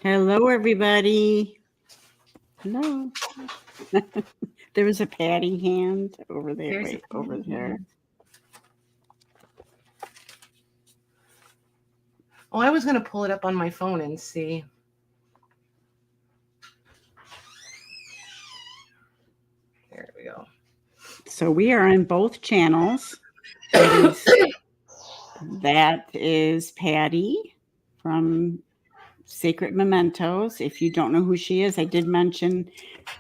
Hello, everybody. Hello. There was a Patty hand over there. There's a Wait, over there. Oh, I was going to pull it up on my phone and see. There we go. So we are on both channels. That is Patty from Sacred Mementos. If you don't know who she is, I did mention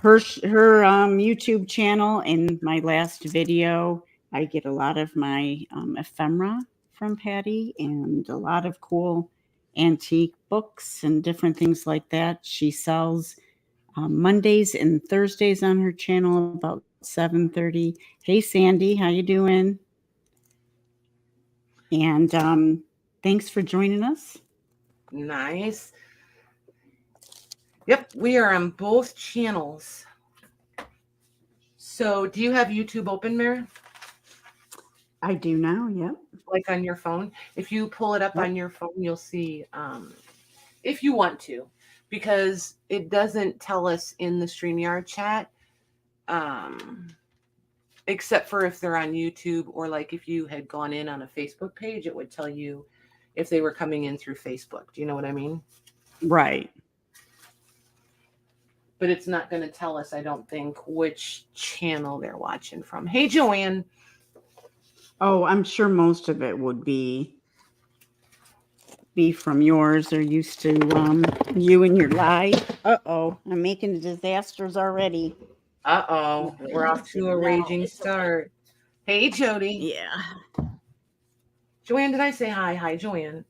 her YouTube channel in my last video. I get a lot of my ephemera from Patty and a lot of cool antique books and different things like that. She sells Mondays and Thursdays on her channel about 7:30. Hey Sandy, how you doing? And thanks for joining us. Nice. Yep, we are on both channels. So, do you have YouTube open, Mare? I do now, yep. Like on your phone? If you pull it up on your phone, you'll see if you want to, because it doesn't tell us in the StreamYard chat, except for if they're on YouTube, or like if you had gone in on a Facebook page, it would tell you if they were coming in through Facebook. Do you know what I mean? Right. But it's not going to tell us, I don't think, which channel they're watching from. Hey, Joanne. Oh, I'm sure most of it would be from yours. They're used to you and your live. Uh-oh, I'm making disasters already. Uh-oh, we're off to a raging start. Hey, Jody. Yeah. Joanne, did I say hi? Hi, Joanne.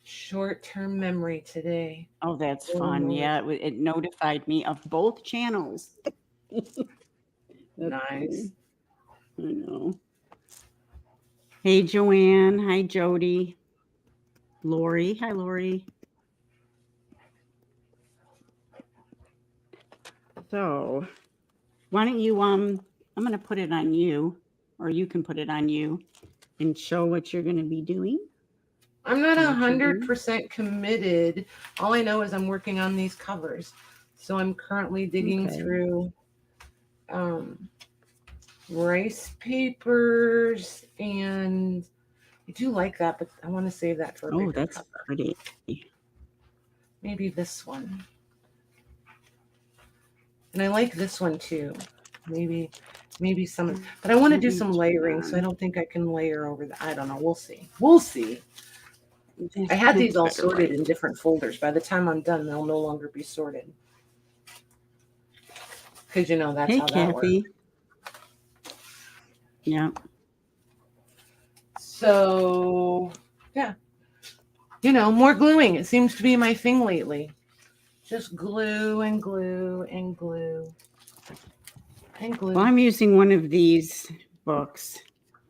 Short-term memory today. Oh, that's fun. Yeah, it notified me of both channels. Nice. I know. Hey, Joanne. Hi, Jody. Lori. Hi, Lori. So, why don't you, I'm going to put it on you, or you can put it on you and show what you're going to be doing. I'm not 100% committed. All I know is I'm working on these covers. So I'm currently digging through rice papers, and I do like that, but I want to save that for a bigger that's cover. pretty. Maybe this one. And I like this one too. Maybe some, but I want to do some layering, so I don't think I can layer over that. I don't know. We'll see. We'll see. I had these all sorted in different folders. By the time I'm done, they'll no longer be sorted. Because, you know, that's how that works. Yeah. So, yeah. You know, more gluing. It seems to be my thing lately. Just glue and glue and glue and glue. Well, I'm using one of these books.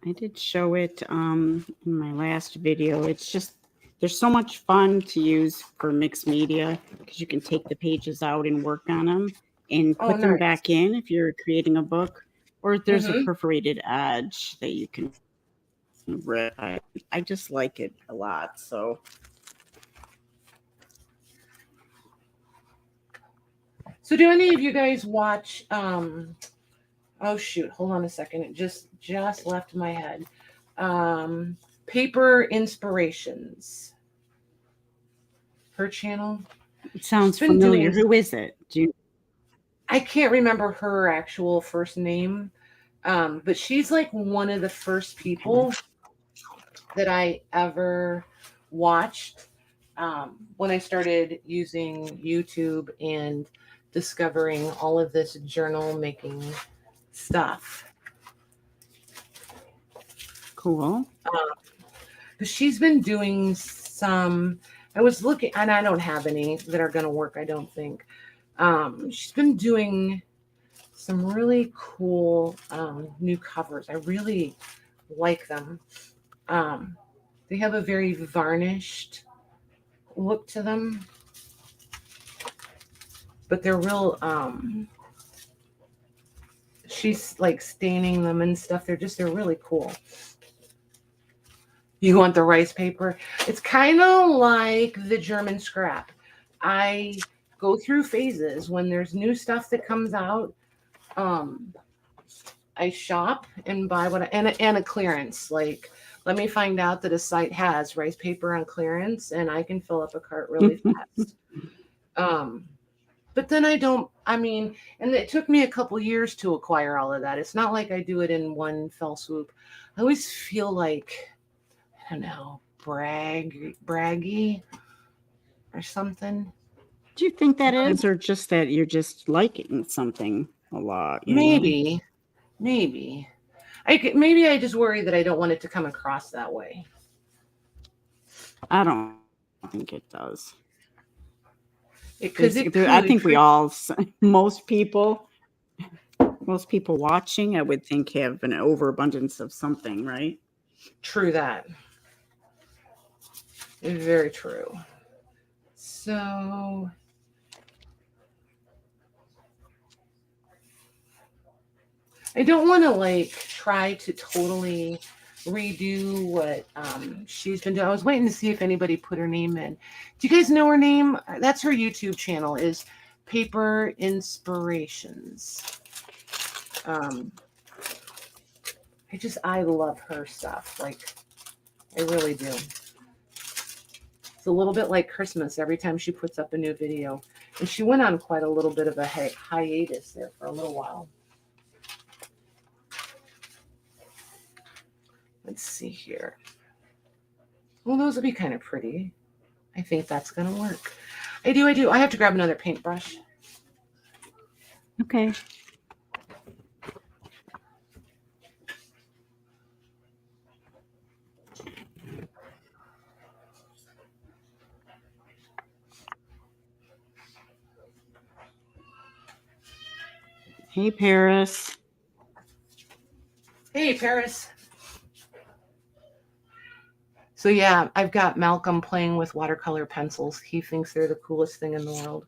I did show it in my last video. It's just, there's so much fun to use for mixed media because you can take the pages out and work on them and put them back in if you're creating a book, or if there's a perforated edge that you can rip. I just like it a lot. So do any of you guys watch oh shoot, hold on a second, it just left my head. Paper Inspirations, her channel. It sounds familiar. Who is it? I can't remember her actual first name, but she's like one of the first people that I ever watched when I started using YouTube and discovering all of this journal making stuff. Cool. But she's been doing some, I was looking, and I don't have any that are going to work, I don't think. She's been doing some really cool new covers. I really like them. They have a very varnished look to them, but they're real, she's like staining them and stuff. They're really cool. You want the rice paper? It's kind of like the German scrap. I go through phases when there's new stuff that comes out. Um, I shop and buy what and a clearance. Like, let me find out that a site has rice paper on clearance, and I can fill up a cart really fast. Um, but then I don't. I mean, and it took me a couple years to acquire all of that. It's not like I do it in one fell swoop. I always feel like, I don't know, braggy or something. Do you think that is, or just that you're just liking something a lot? Maybe, maybe. Maybe I just worry that I don't want it to come across that way. I don't think it does. Because it I could. think we all, most people watching, I would think, have an overabundance of something, right? True that. Very true. So I don't want to like try to totally redo what she's been doing. I was waiting to see if anybody put her name in. Do you guys know her name? That's her YouTube channel, is Paper Inspirations. I love her stuff. Like, I really do. It's a little bit like Christmas every time she puts up a new video. And she went on quite a little bit of a hiatus there for a little while. Let's see here. Well, those will be kind of pretty. I think that's going to work. I do. I have to grab another paintbrush. Okay. Hey, Paris. Hey, Paris. So yeah, I've got Malcolm playing with watercolor pencils. He thinks they're the coolest thing in the world.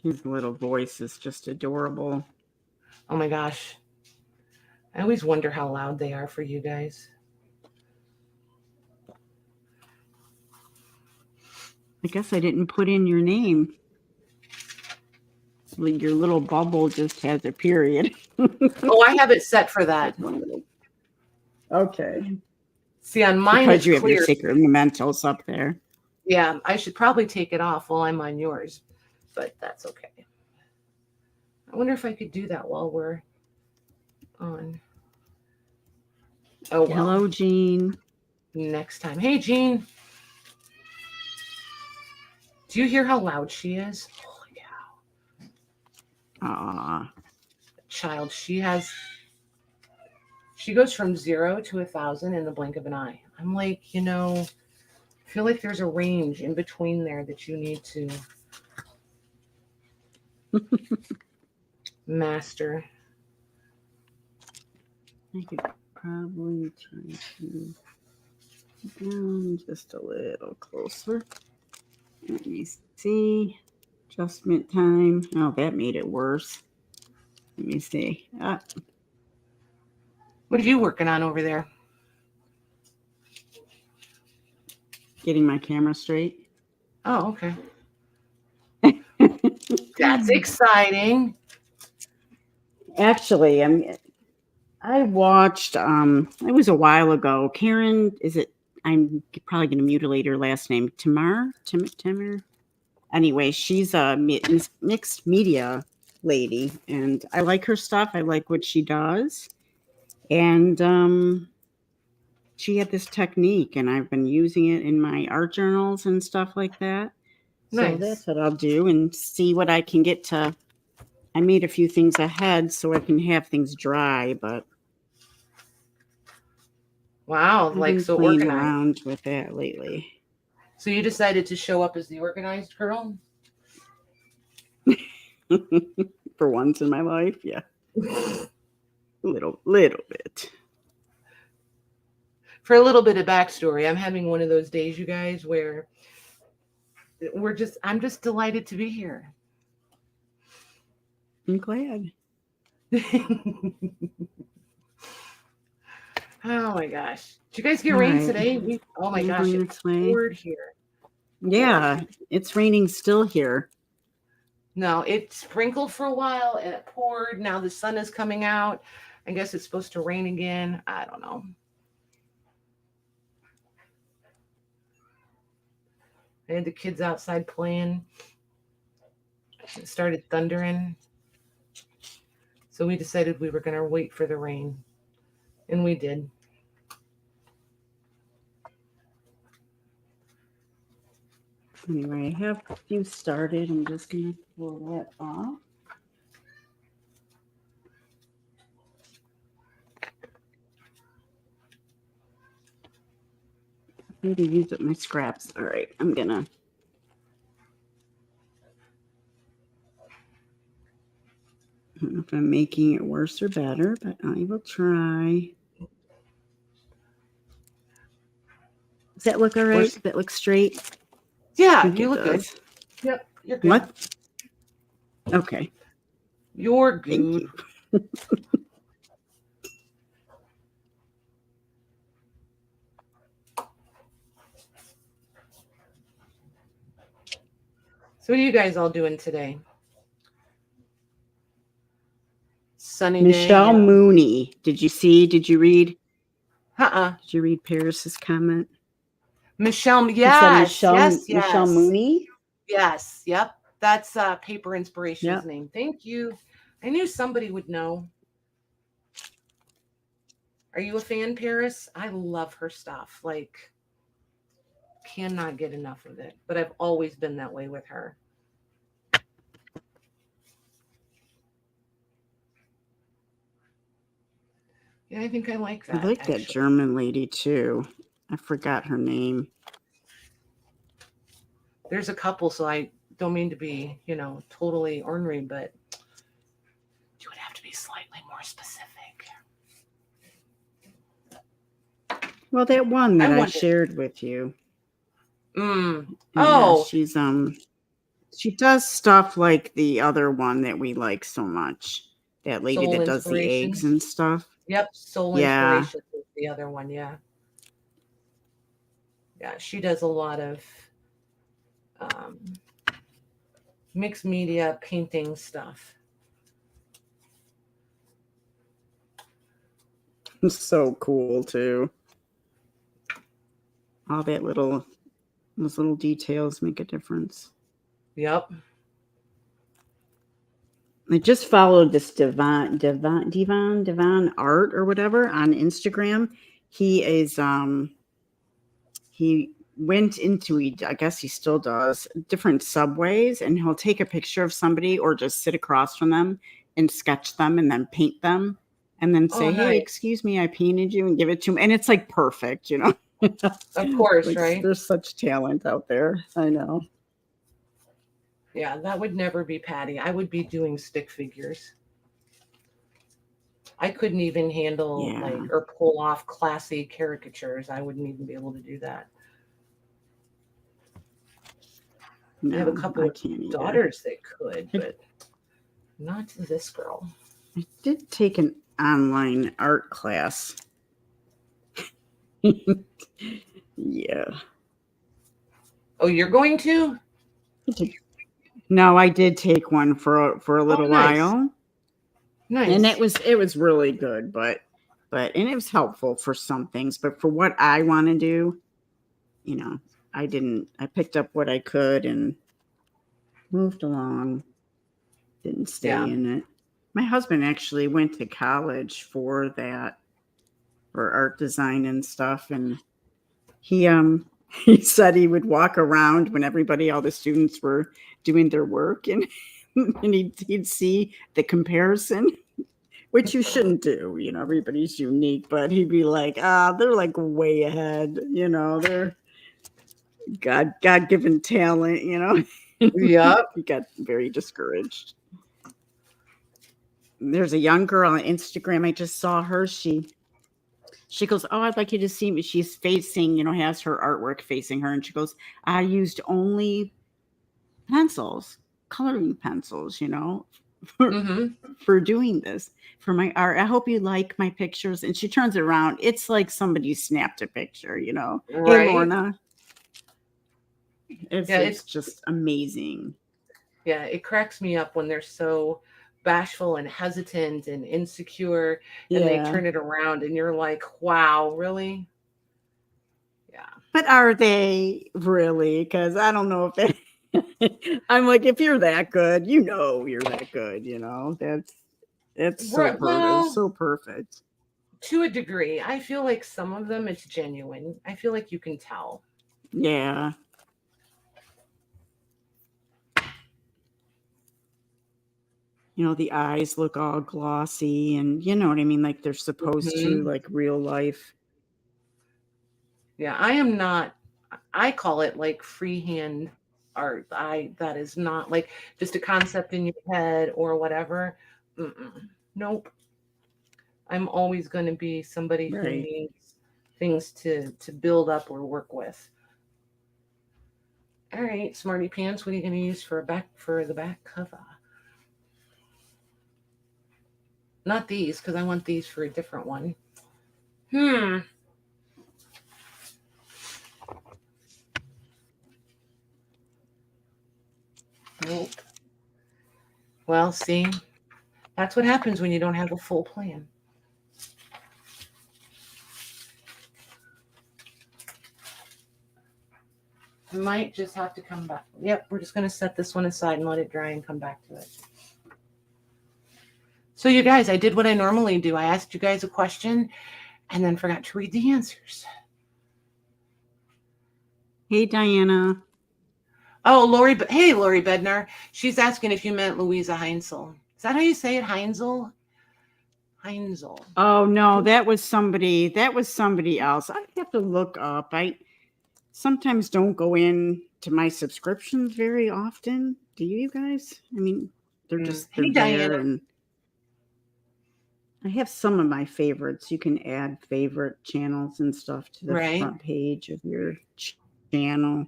His little voice is just adorable. Oh my gosh. I always wonder how loud they are for you guys. I guess I didn't put in your name. Your little bubble just has a period. Oh, I have it set for that. Okay. See, on mine Because it's you have clear. your sacred mementos up there. Yeah, I should probably take it off while I'm on yours, but that's okay. I wonder if I could do that while we're on. Oh, well. Hello, Jean. Next time. Hey, Jean. Do you hear how loud she is? Holy cow. Aw. Child, she goes from 0 to 1,000 in the blink of an eye. I'm like, I feel like there's a range in between there that you need to master. I could probably try to go down just a little closer. Let me see. Adjustment time. Oh, that made it worse. Let me see. What are you working on over there? Getting my camera straight. Oh, okay. That's exciting. Actually, I watched, it was a while ago. Karen, I'm probably going to mutilate her last name. Tamar? Anyway, she's a mixed media lady, and I like her stuff. I like what she does. And she had this technique, and I've been using it in my art journals and stuff like that. Nice. So that's what I'll do and see what I can get to. I made a few things ahead so I can have things dry, but Wow, I've like been so playing organized. around with that lately. So you decided to show up as the organized girl? For once in my life, yeah. little bit. For a little bit of backstory, I'm having one of those days, you guys, where I'm just delighted to be here. I'm glad. Oh my gosh. Did you guys get All rain right. today? Oh my I'm gosh, going it this way. poured here. Yeah, it's raining still here. No, it sprinkled for a while and it poured. Now the sun is coming out. I guess it's supposed to rain again. I don't know. I had the kids outside playing. It started thundering. So we decided we were going to wait for the rain. And we did. Anyway, I have a few started. I'm just going to pull that off. I need to use up my scraps. All right, I'm going to. I don't know if I'm making it worse or better, but I will try. Does that look all right? Does that look straight? Yeah, I think you it look good. does. Yep, you're good. What? Okay. You're Thank good. you. So what are you guys all doing today? Sunny day, Michelle yeah. Mooney. Did you see? Did you read? Uh-uh. Did you read Paris's comment? Michelle, He said yes, yes, Michelle yes. Mooney. Yes, yep. That's Paper Inspiration's Yep. name. Thank you. I knew somebody would know. Are you a fan, Paris? I love her stuff. Like, cannot get enough of it. But I've always been that way with her. Yeah, I think I like I that. like that Actually, German lady too. I forgot her name. there's a couple, so I don't mean to be, totally ornery, but you would have to be slightly more specific. Well, that one that I wonder. shared with you. Yeah, Oh, she does stuff like the other one that we like so much. That lady Soul that does the eggs Inspirations. and stuff. Yep, Soul Yeah. Inspirations is the other one. Yeah, yeah, she does a lot of um, mixed media painting stuff. So cool too. All those little details make a difference. Yep. I just followed this Devon Art or whatever on Instagram. He is he went into I guess he still does different subways, and he'll take a picture of somebody or just sit across from them and sketch them and then paint them and then say, Oh, "Hey, nice. excuse me, I painted you," and give it to him. And it's like perfect, Of course, Like right? there's such talent out there. I know. Yeah, that would never be Patty. I would be doing stick figures. I couldn't even handle Yeah. or pull off classy caricatures. I wouldn't even be able to do that. No, I have a couple I of can't either. daughters that could, but not this girl. I did take an online art class. Yeah. Oh, you're going to? No, I did take one for a little nice. while. Nice. And it was really good, but and it was helpful for some things, but for what I want to do, I picked up what I could and moved along. Didn't stay in it. My husband actually went to college for that, for art design and stuff, and he he said he would walk around when all the students were doing their work, and and he'd see the comparison, which you shouldn't do. Everybody's unique, but he'd be like, they're like way ahead. They're God-given talent. Yep. He got very discouraged. There's a young girl on Instagram. I just saw her. She goes, "Oh, I'd like you to see me." She's facing, has her artwork facing her, and she goes, "I used only pencils, coloring pencils, for, Mm-hmm. for doing this for my art. I hope you like my pictures. And she turns it around. It's like somebody snapped a picture, you know. Hey, Right. Lorna, Yeah, it's just amazing. it cracks me up when they're so bashful and hesitant and insecure and they Yeah. turn it around and you're like, wow, really? Yeah. But are they really? Because I don't know if they. I'm like, if you're that good, you know you're that good. You know that's so Right. perfect. It was Well, so perfect. to a degree, I feel like some of them it's genuine. I feel like you can tell. Yeah. You know, the eyes look all glossy, and you know what I mean, like they're supposed to, Hmm. like real life. Yeah, I am not. I call it like freehand art. I that is not like just a concept in your head or whatever. Mm-mm. Nope. I'm always going to be somebody who Right. needs things to build up or work with. All right, smarty pants. What are you going to use for the back cover? Not these because I want these for a different one. Hmm. Nope. Well, see, that's what happens when you don't have a full plan. I might just have to come back. Yep, we're just going to set this one aside and let it dry and come back to it. So, you guys, I did what I normally do. I asked you guys a question and then forgot to read the answers. Hey, Diana. Oh, Lori. Hey, Lori Bednar. She's asking if you meant Louisa Heinzel. Is that how you say it? Heinzel? Heinzel. Oh no, that was somebody. That was somebody else. I have to look up. I sometimes don't go in to my subscriptions very often. Do you guys? I mean, they're Hey, Diana. there, and I have some of my favorites. You can add favorite channels and stuff to the Right. front page of your channel.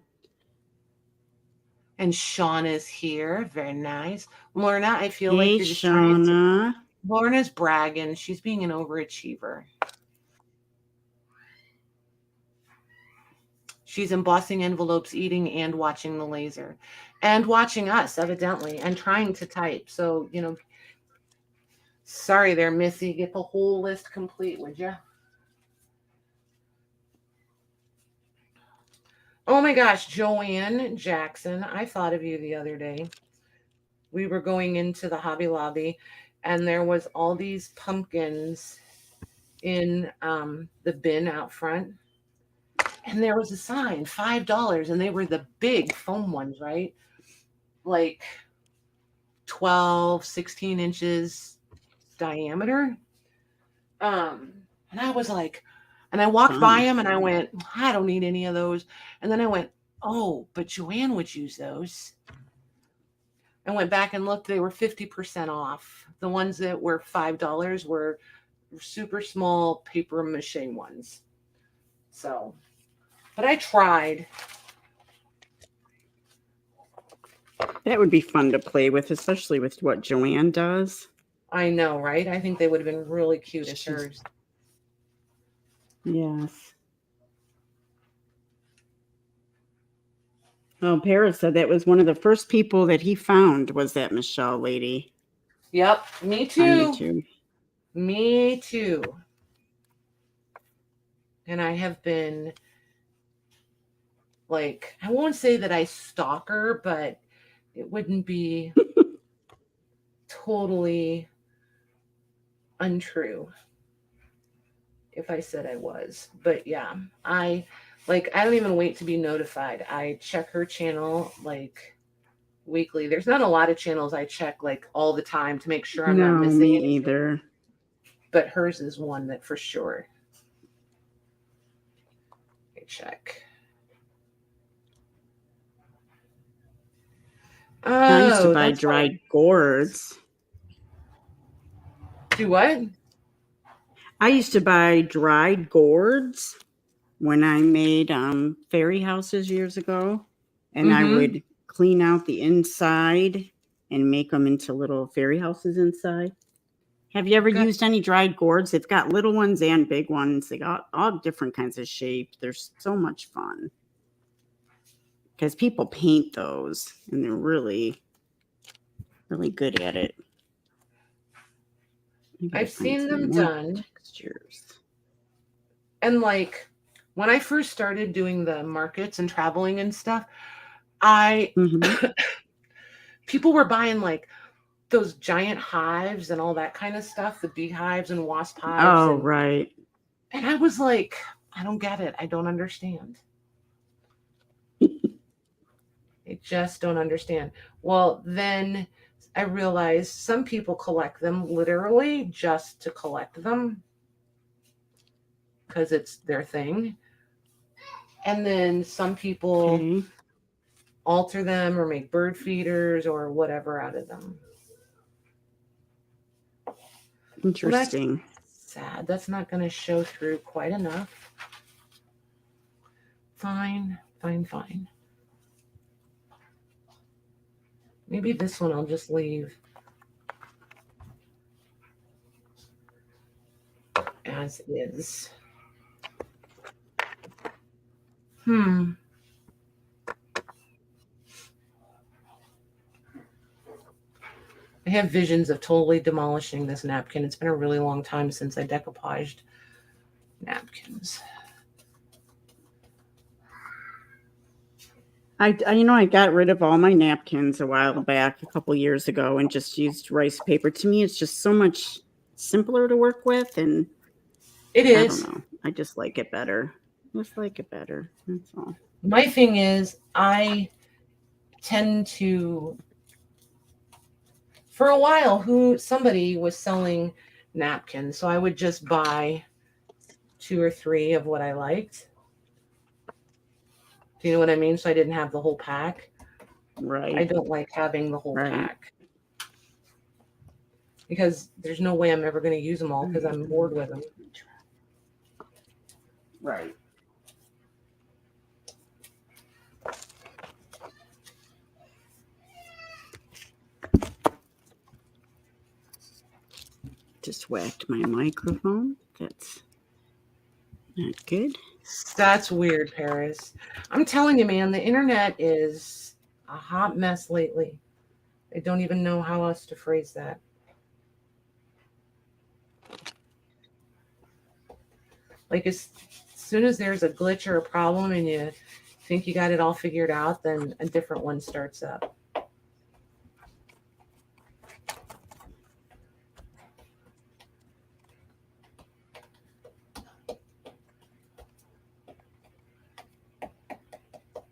And Sean is here. Very nice. Lorna, I feel like Hey, you're just trying to. Shauna. Lorna's bragging. She's being an overachiever. She's embossing envelopes, eating, and watching the laser. And watching us, evidently, and trying to type. So, sorry there, Missy. Get the whole list complete, would you? Oh my gosh, Joanne Jackson. I thought of you the other day. We were going into the Hobby Lobby, and there was all these pumpkins in the bin out front. And there was a sign, $5. And they were the big foam ones, right? Like 12, 16 inches diameter. And I was like, and I walked by Fun. him and I went, I don't need any of those. And then I went, oh, but Joanne would use those. I went back and looked, they were 50% off. The ones that were $5 were super small paper mache ones. So, but I tried. That would be fun to play with, especially with what Joanne does. I know, right? I think they would have been really cute as She's, hers. yes. Oh, Paris said that was one of the first people that he found was that Michelle lady Yep, me on too. YouTube. Me too. And I have been like, I won't say that I stalk her, but it wouldn't be totally untrue if I said I was. But yeah, I don't even wait to be notified. I check her channel like weekly. There's not a lot of channels I check like all the time to make sure I'm not No, missing me anything. either. But hers is one that for sure I check. I used to Oh, buy that's dried fine. gourds. Do what? I used to buy dried gourds when I made fairy houses years ago, and I Mm-hmm. would clean out the inside and make them into little fairy houses inside. Have you ever Okay. used any dried gourds? They've got little ones and big ones. They got all different kinds of shapes. They're so much fun because people paint those and they're really, really good at it. I've seen them more done. textures. And like when I first started doing the markets and traveling and stuff, I people were buying like those giant hives and all that kind of stuff, the beehives and wasp hives. Oh, right. And I was like, I don't get it. I don't understand. I just don't understand. Well, then I realized some people collect them literally just to collect them because it's their thing. And then some people alter them or make bird feeders or whatever out of them. Interesting. Well, that's sad. That's not going to show through quite enough. Fine. Maybe this one I'll just leave as is. I have visions of totally demolishing this napkin. It's been a really long time since I decoupaged napkins. I got rid of all my napkins a while back, a couple years ago, and just used rice paper. To me, it's just so much simpler to work with, and it is. I don't know. I just like it better. That's all. My thing is, I tend to. For a while, somebody was selling napkins, so I would just buy 2 or 3 of what I liked. Do you know what I mean? So I didn't have the whole pack. Right. I don't like having the whole pack because there's no way I'm ever going to use them all because I'm bored with them. Right. Just whacked my microphone. That's not good. That's weird, Paris. I'm telling you, man, the internet is a hot mess lately. I don't even know how else to phrase that. Like as soon as there's a glitch or a problem and you think you got it all figured out, then a different one starts up.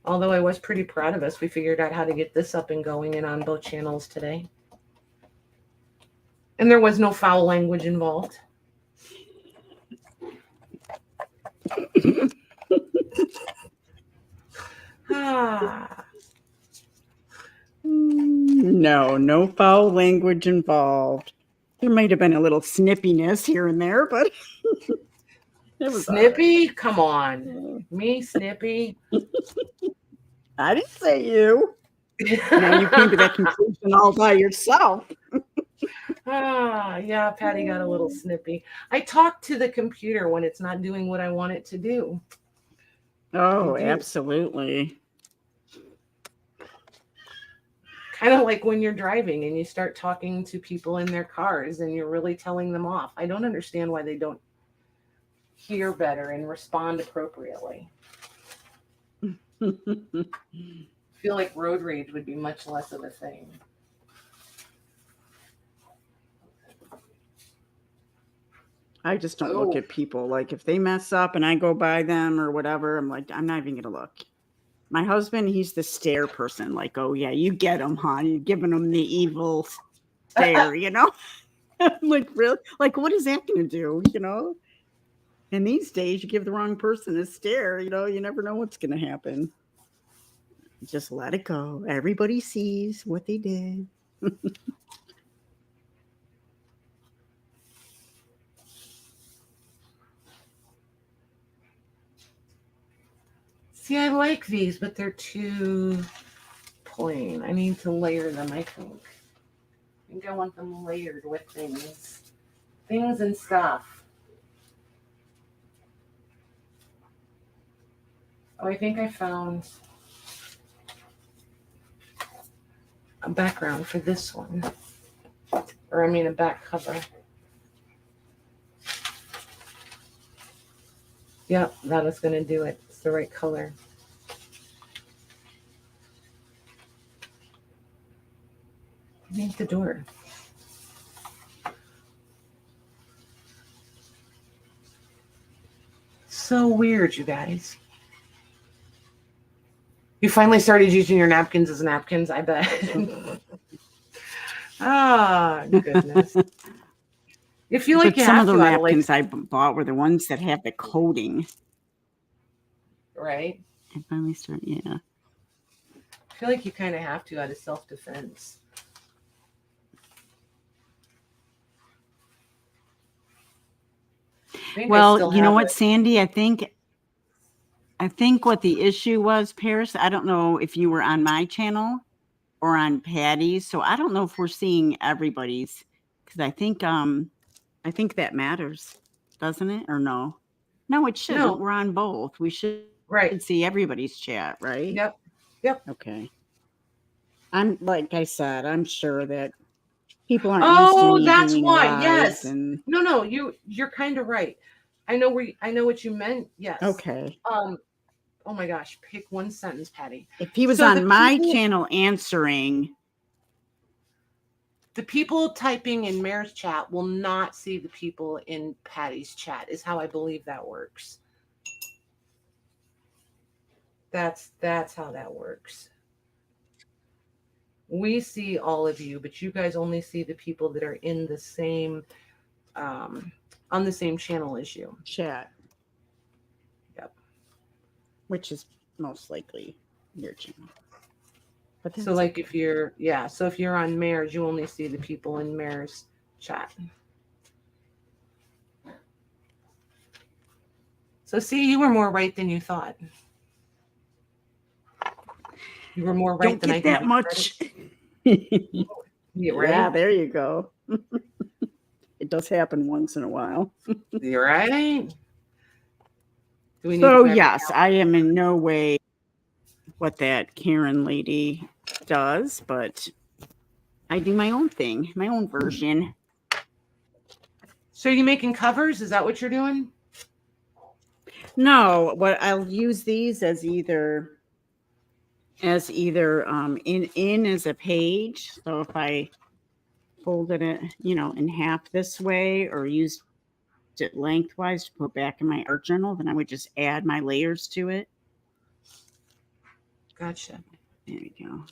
Although I was pretty proud of us. We figured out how to get this up and going and on both channels today. And there was no foul language involved. No foul language involved. There might have been a little snippiness here and there, but it was snippy. Right. Come on, me snippy. I didn't say you. Now you came to that conclusion all by yourself. Yeah, Patty got a little snippy. I talk to the computer when it's not doing what I want it to do. Oh, absolutely. Kind of like when you're driving and you start talking to people in their cars and you're really telling them off. I don't understand why they don't hear better and respond appropriately. I feel like road rage would be much less of a thing. I just don't look at people. Like if they mess up and I go by them or whatever, I'm like, I'm not even going to look. My husband, he's the stare person. Like, oh yeah, you get him, hon. You're giving him the evil stare, you know? Like, really? Like, what is that going to do, you know? And these days, you give the wrong person a stare, you know, you never know what's going to happen. Just let it go. Everybody sees what they did. See, I like these, but they're too plain. I need to layer them, I think. I think I want them layered with things and stuff. Oh, I think I found a background for this one. Or I mean a back cover. Yep, that is going to do it. It's the right color. Paint the door. So weird, you guys. You finally started using your napkins as napkins, I bet. Ah, goodness. You feel like But you some have of the to out of like, napkins I bought were the ones that have the coating. right? I finally started, yeah. I feel like you kind of have to out of self-defense. Well, you know what, Sandy? I think what the issue was, Paris, I don't know if you were on my channel or on Patty's, so I don't know if we're seeing everybody's, because I think that matters, doesn't it? Or no? No, it shouldn't. No. We're on both. We should see everybody's chat, right? Yep. Okay. Like I said, I'm sure that people aren't used to me that's doing why. lives. Yes. And No, you're kind of right. I know what you meant. Yes. Okay. Oh my gosh, pick one sentence, Patty. If he was on my channel answering, the people typing in Mare's chat will not see the people in Patty's chat, is how I believe that works. That's how that works. We see all of you, but you guys only see the people that are in the same on the same channel as you. Chat. Yep. Which is most likely your channel. But so like if you're on Mare's, you only see the people in Mare's chat. So see, you were more right than you thought. You were more right than I get that much. Yeah, right? Yeah, there you go. It does happen once in a while. You're right. So yes, I am in no way what that Karen lady does, but I do my own thing, my own version. So are you making covers? Is that what you're doing? No, what I'll use these as either in as a page. So if I folded it, in half this way, or used it lengthwise to put back in my art journal, then I would just add my layers to it. Gotcha. There we go.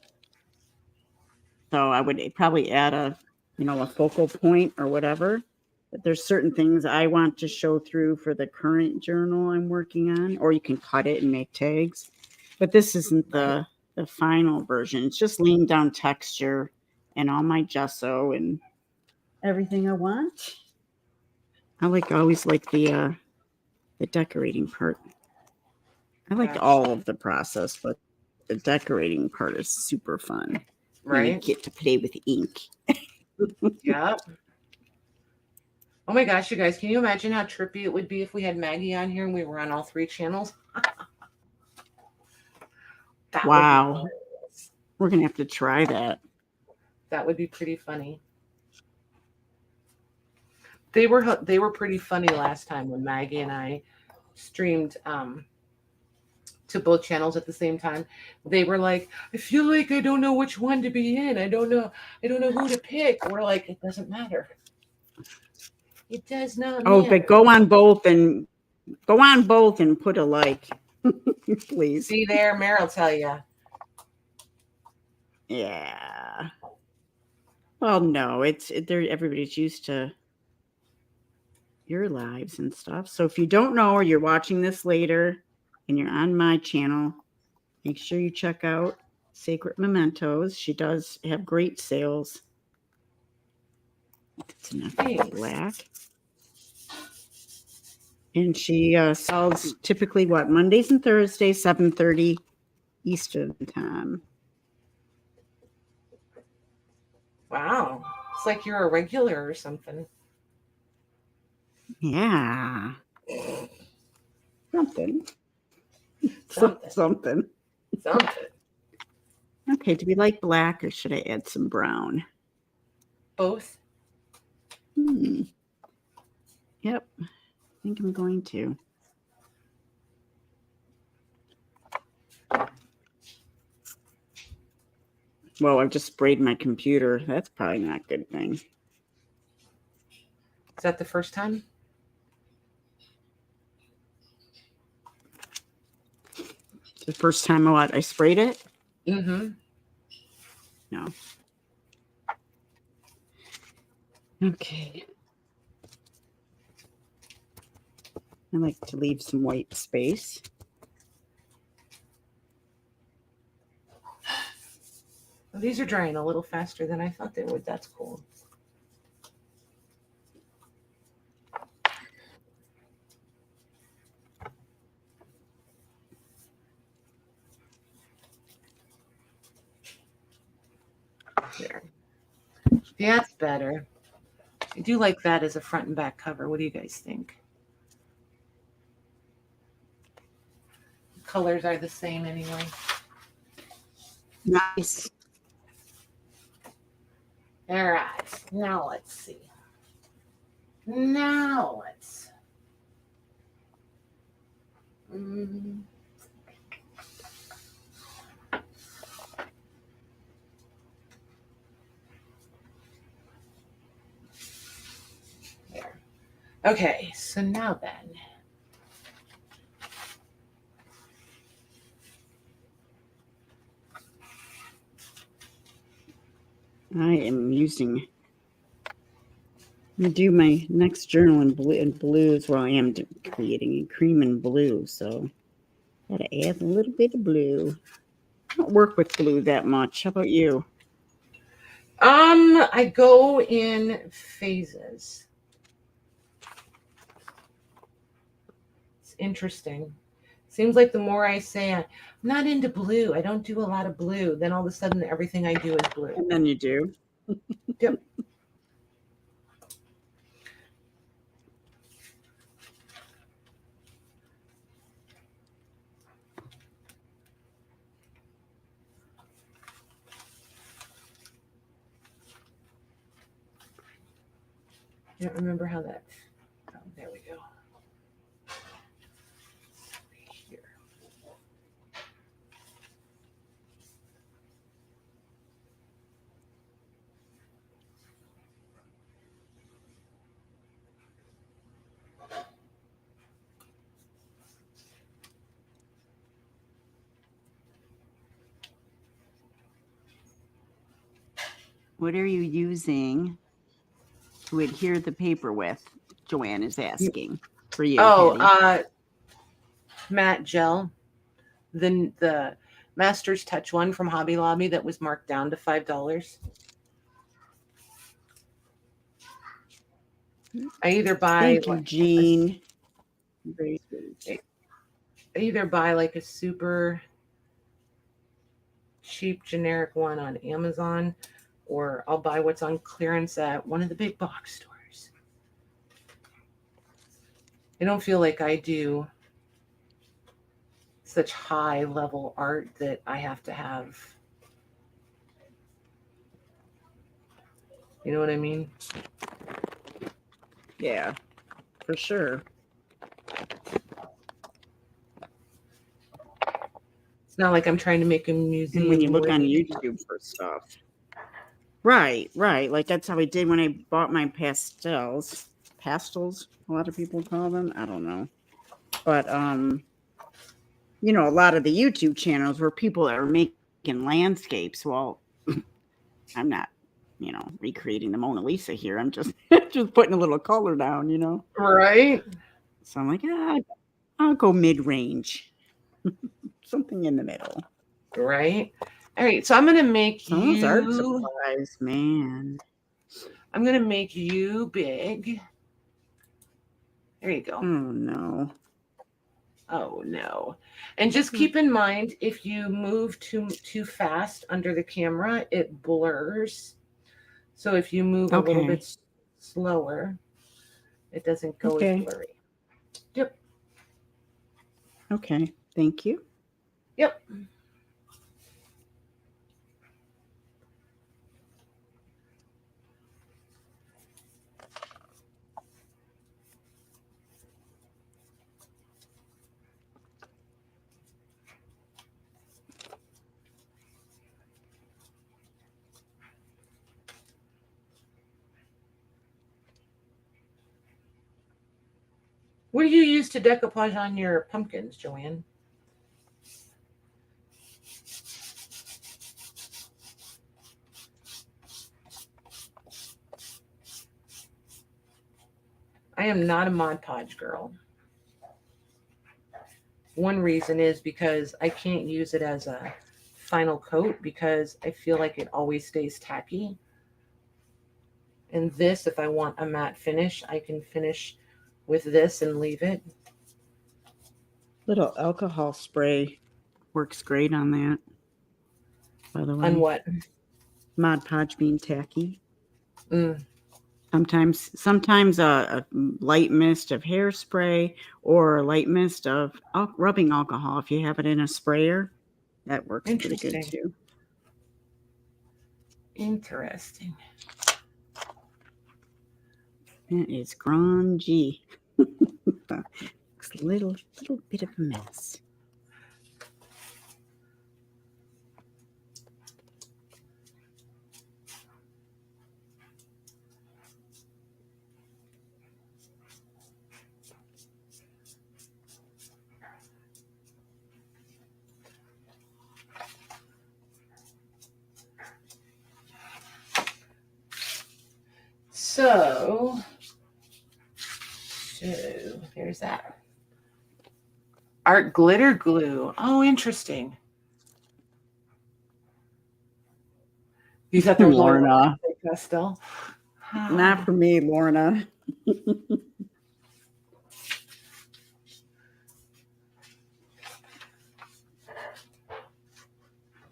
So I would probably add a focal point or whatever. But there's certain things I want to show through for the current journal I'm working on, or you can cut it and make tags. But this isn't the final version. It's just laying down texture and all my gesso and everything I want. I always like the decorating part. I like all of the process, but the decorating part is super fun. Right. You get to play with ink. Yep. Oh my gosh, you guys, can you imagine how trippy it would be if we had Maggie on here and we were on all three channels? Wow. We're going to have to try that. That would be pretty funny. They were pretty funny last time when Maggie and I streamed to both channels at the same time. They were like, I feel like I don't know which one to be in. I don't know who to pick. We're like, it doesn't matter. It does not matter. Oh, but go on both and put a like, please. See there, Mare will tell you. Yeah. Well, no, everybody's used to your lives and stuff. So if you don't know, or you're watching this later and you're on my channel, make sure you check out Sacred Mementos. She does have great sales. It's enough black. And she sells typically Mondays and Thursdays, 7:30 Eastern time. Wow. It's like you're a regular or something. Yeah. Something. Something. Something. Something. Okay, do we like black or should I add some brown? Both. Yep. I think I'm going to. Well, I've just sprayed my computer. That's probably not a good thing. Is that the first time? The first time I sprayed it? Mm-hmm. No. Okay. I like to leave some white space. Well, these are drying a little faster than I thought they would. That's cool. There. That's better. I do like that as a front and back cover. What do you guys think? Colors are the same anyway. Nice. All right. Now let's see. Now let's. There. Okay. So now then. I am using. I'm gonna do my next journal in blues. Well, I am creating a cream and blue, so gotta add a little bit of blue. I don't work with blue that much. How about you? I go in phases. It's interesting. Seems like the more I say I'm not into blue, I don't do a lot of blue, then all of a sudden everything I do is blue. And then you do. Yep. I don't remember how that. Oh, there we go. Here. What are you using to adhere the paper with? Joanne is asking for you. Oh, Patty. matte gel. The Master's Touch one from Hobby Lobby that was marked down to $5. I either buy Thank you, Jean. Very sweet. I either buy like a super cheap generic one on Amazon, or I'll buy what's on clearance at one of the big box stores. I don't feel like I do such high level art that I have to have. You know what I mean? Yeah, for sure. It's not like I'm trying to make a museum. And when you look on YouTube for stuff. Right. Like that's how I did when I bought my pastels. Pastels, a lot of people call them. I don't know. But you know, a lot of the YouTube channels where people are making landscapes. Well, I'm not, you know, recreating the Mona Lisa here. I'm just just putting a little color down, you know. Right. So I'm like, I'll go mid-range. Something in the middle. Right. All right. So I'm gonna make Someone's art you. supplies, man. I'm gonna make you big. There you go. Oh no. Oh no. And just keep in mind, if you move too fast under the camera, it blurs. So if you move a little Okay. bit slower, it doesn't go as Okay. blurry. Yep. Okay. Thank you. Yep. What do you use to decoupage on your pumpkins, Joanne? I am not a Mod Podge girl. One reason is because I can't use it as a final coat because I feel like it always stays tacky. And this, if I want a matte finish, I can finish with this and leave it. Little alcohol spray works great on that. By the way, On what? Mod Podge being tacky. Mm. Sometimes a light mist of hairspray or a light mist of rubbing alcohol. If you have it in a sprayer, that works pretty good Interesting. too. Interesting. That is grungy. Looks a little bit of a mess. So here's that. Art glitter glue. Oh, interesting. You thought there was only one Lorna. pastel? Not for me, Lorna.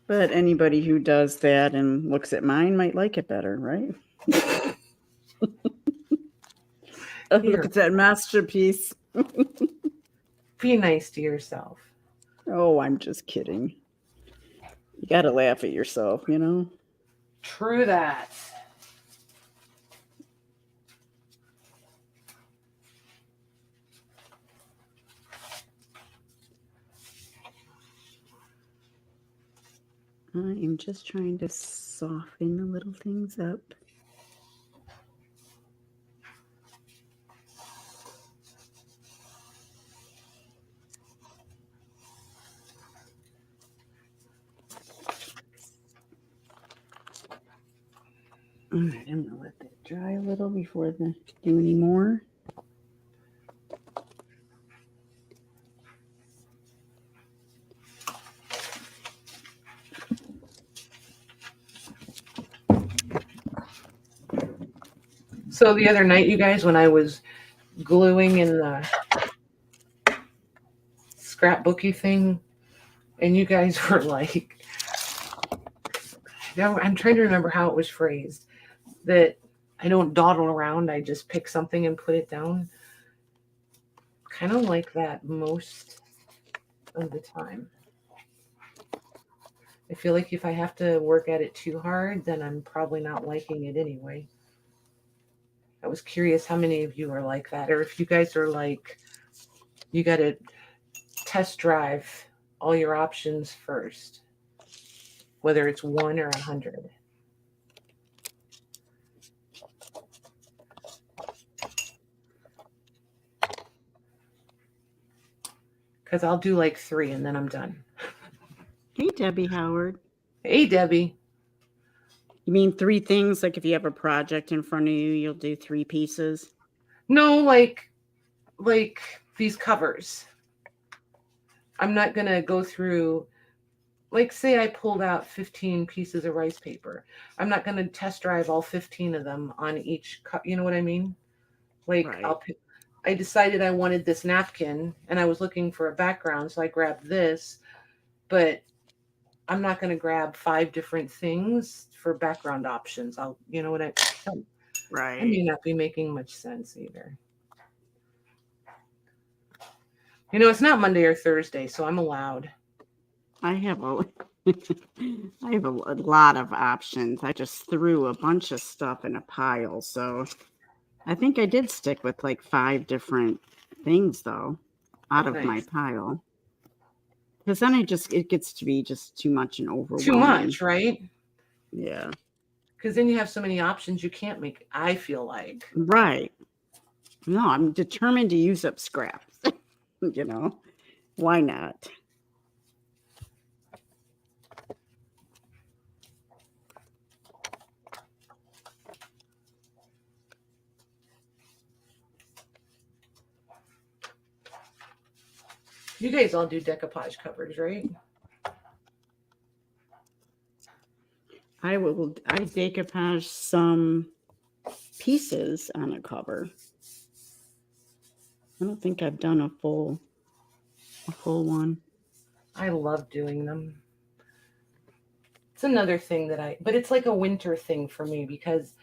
But anybody who does that and looks at mine might like it better, right? Oh, look at that masterpiece. Be nice to yourself. Oh, I'm just kidding. You got to laugh at yourself, you know? True that. I am just trying to soften the little things up. All right, I'm going to let that dry a little before I do any more. So the other night, you guys, when I was gluing in the scrapbooky thing, and you guys were like, I'm trying to remember how it was phrased, that I don't dawdle around, I just pick something and put it down. Kind of like that most of the time. I feel like if I have to work at it too hard, then I'm probably not liking it anyway. I was curious how many of you are like that, or if you guys are like, you got to test drive all your options first, whether it's 1 or 100. Because I'll do like 3 and then I'm done. Hey, Debbie Howard. Hey, Debbie. You mean 3 things? Like if you have a project in front of you, you'll do 3 pieces? No, like these covers. I'm not going to go through, like say I pulled out 15 pieces of rice paper. I'm not going to test drive all 15 of them on each you know what I mean? Like Right. I decided I wanted this napkin and I was looking for a background, so I grabbed this, but I'm not going to grab 5 different things for background options. You know what I Right. may not be making much sense either. You know, it's not Monday or Thursday, so I'm allowed. I have a I have a lot of options. I just threw a bunch of stuff in a pile, so I think I did stick with like 5 different things though out of my Nice. pile. Because then it gets to be just too much and Too overwhelming. much, right? Yeah. Because then you have so many options you can't make. I feel like. Right. No, I'm determined to use up scraps. You know, why not? You guys all do decoupage covers, right? I decoupage some pieces on a cover. I don't think I've done a full one. I love doing them. It's another thing but it's like a winter thing for me because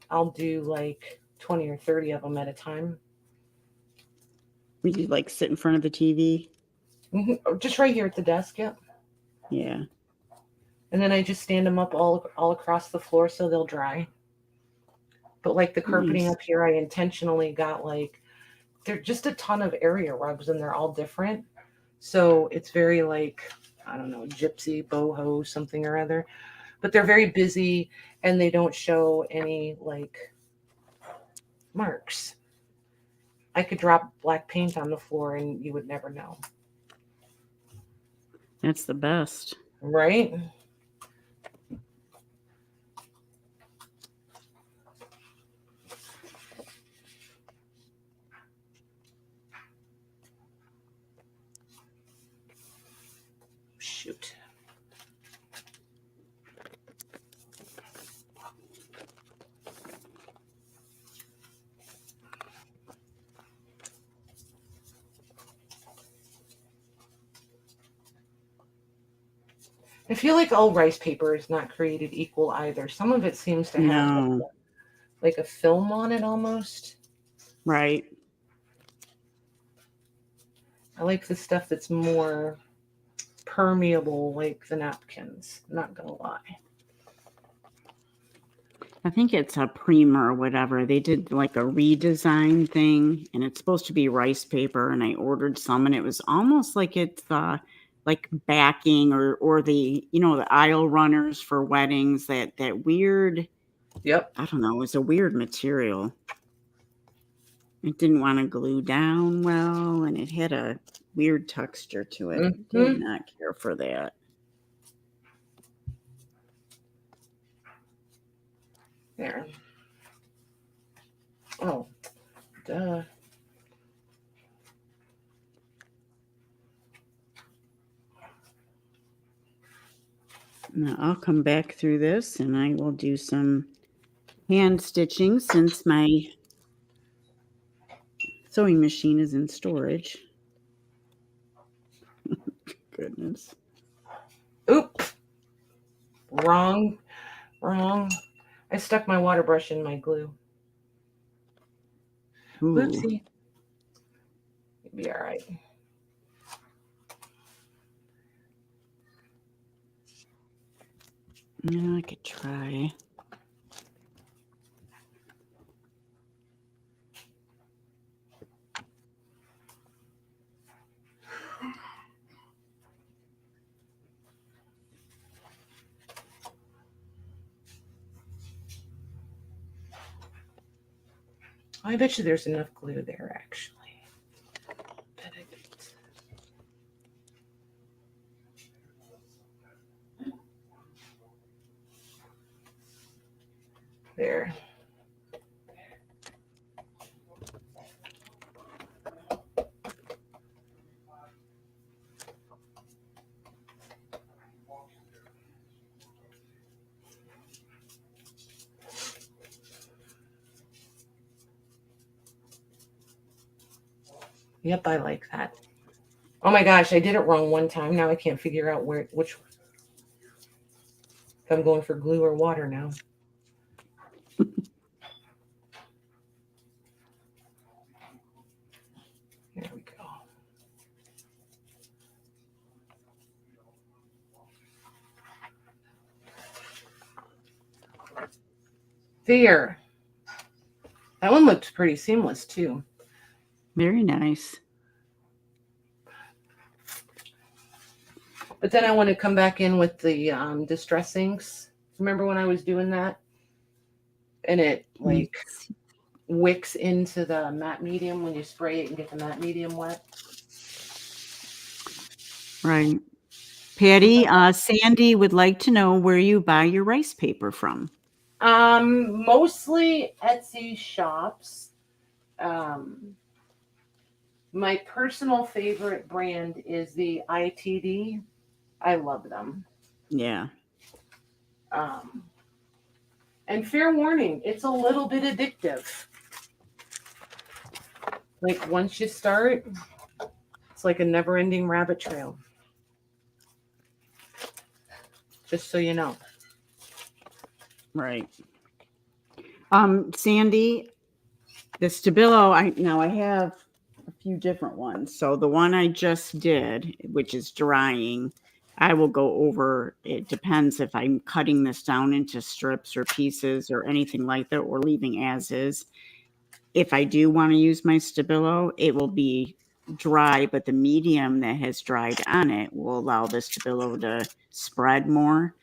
I'll do like 20 or 30 of them at a time. Would you like sit in front of the TV? Just right here at the desk, yep. Yeah. And then I just stand them up all across the floor so they'll dry. But like the carpeting Nice. up here, I intentionally got like they're just a ton of area rugs and they're all different. So it's very like, I don't know, gypsy, boho, something or other. But they're very busy and they don't show any like marks. I could drop black paint on the floor and you would never know. That's the best. Right? Shoot. I feel like all rice paper is not created equal either. Some of it seems to have No. like a film on it almost. Right. I like the stuff that's more permeable, like the napkins. Not gonna lie. I think it's a Prima or whatever. They did like a redesign thing, and it's supposed to be rice paper. And I ordered some, and it was almost like it's like backing or the the aisle runners for weddings. That weird. Yep. I don't know. It was a weird material. It didn't want to glue down well, and it had a weird texture to it. Did Mm-hmm. not care for that. There. Oh, duh. Now I'll come back through this, and I will do some hand stitching since my sewing machine is in storage. Goodness. Oop. Wrong. Wrong. I stuck my water brush in my glue. Ooh. Oopsie. It'll be all right. Yeah, I could try. I bet you there's enough glue there, actually. There. Yep, I like that. Oh my gosh, I did it wrong one time. Now I can't figure out which. If I'm going for glue or water now. There we go. There. That one looked pretty seamless too. Very nice. But then I want to come back in with the distress inks. Remember when I was doing that? And it like wicks into the matte medium when you spray it and get the matte medium wet. Right. Patty, Sandy would like to know where you buy your rice paper from. Mostly Etsy shops. Um, my personal favorite brand is the ITD. I love them. Yeah. Um, and fair warning, it's a little bit addictive. Like once you start, it's like a never-ending rabbit trail. Just so you know. Right. Sandy, the Stabilo, I have a few different ones. So the one I just did, which is drying, I will go over. It depends if I'm cutting this down into strips or pieces or anything like that, or leaving as is. If I do want to use my Stabilo, it will be dry, but the medium that has dried on it will allow the Stabilo to spread more.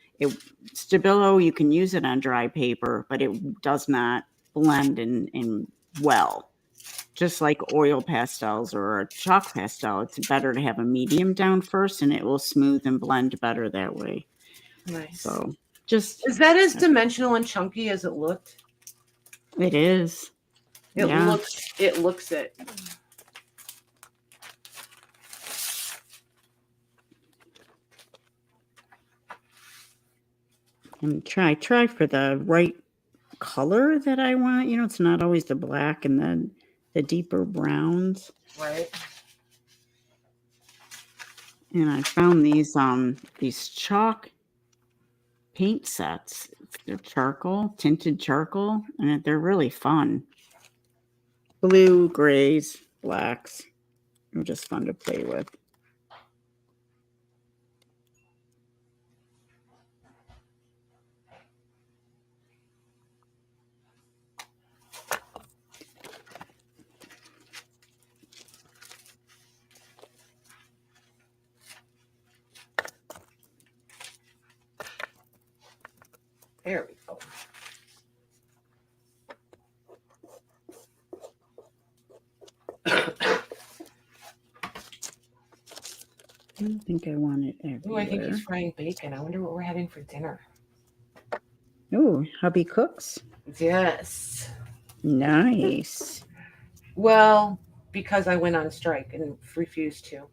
Stabilo, you can use it on dry paper, but it does not blend in well. Just like oil pastels or a chalk pastel, it's better to have a medium down first, and it will smooth and blend better that way. Nice. So just is that as dimensional and chunky as it looked? It is. It Yeah. looks it. And try for the right color that I want. It's not always the black and the deeper browns. Right. And I found these chalk paint sets. They're tinted charcoal, and they're really fun. Blue, grays, blacks. They're just fun to play with. There we go. I don't think I want it everywhere. Oh, I think he's frying bacon. I wonder what we're having for dinner. Oh, hubby cooks. Yes. Nice. Well, because I went on strike and refused to.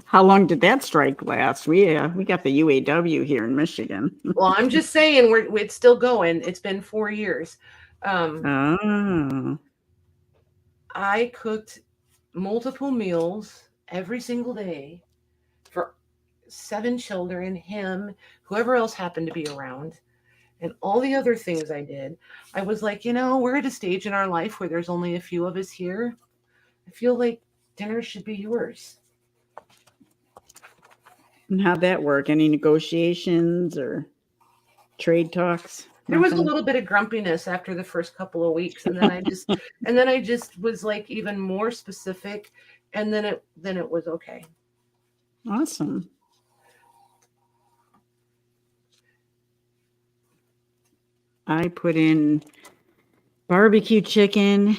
How long did that strike last? We got the UAW here in Michigan. Well, I'm just saying it's still going. It's been 4 years. Oh. I cooked multiple meals every single day for 7 children, him, whoever else happened to be around, and all the other things I did. I was like, we're at a stage in our life where there's only a few of us here. I feel like dinner should be yours. And how'd that work? Any negotiations or trade talks? There was a little bit of grumpiness after the first couple of weeks, and then I just was like even more specific, and then it was okay. Awesome. I put in barbecue chicken.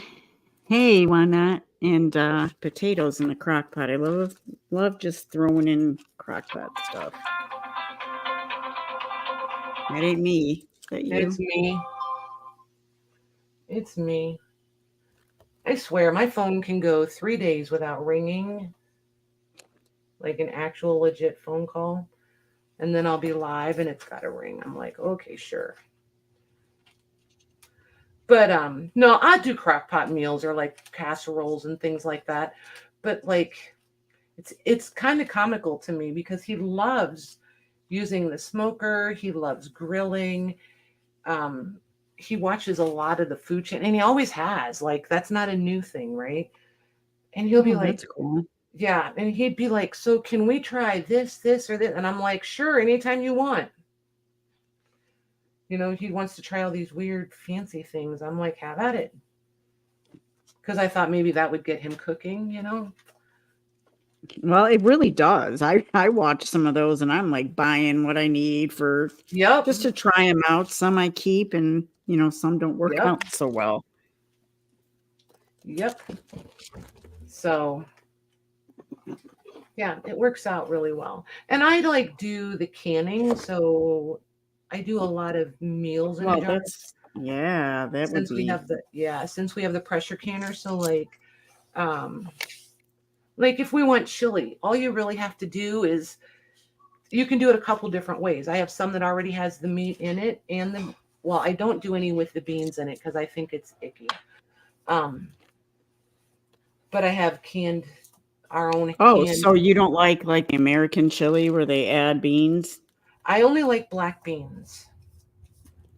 Hey, why not? And potatoes in the crock pot. I love just throwing in crock pot stuff. That ain't me. That you? It's me. It's me. I swear, my phone can go 3 days without ringing, like an actual legit phone call, and then I'll be live and it's got to ring. I'm like, okay, sure. But no, I do crock pot meals or like casseroles and things like that. But like, it's kind of comical to me because he loves using the smoker. He loves grilling. Um, he watches a lot of the food channel, and he always has. Like, that's not a new thing, right? And he'll be Oh, like, that's cool. yeah, and he'd be like, so can we try this, or this? And I'm like, sure, anytime you want. He wants to try all these weird, fancy things. I'm like, have at it. Because I thought maybe that would get him cooking. Well, it really does. I watch some of those and I'm like buying what I need for Yep, just to try them out. Some I keep and, some don't work yep, out so well. yep. So, yeah, it works out really well. And I like do the canning. So I do a lot of meals in a Well, jar. that would be. Since we have the pressure canner. So um, like if we want chili, all you really have to do is you can do it a couple different ways. I have some that already has the meat in it well, I don't do any with the beans in it because I think it's icky. Um, but I have our own Oh, canned. so you don't like American chili where they add beans? I only like black beans,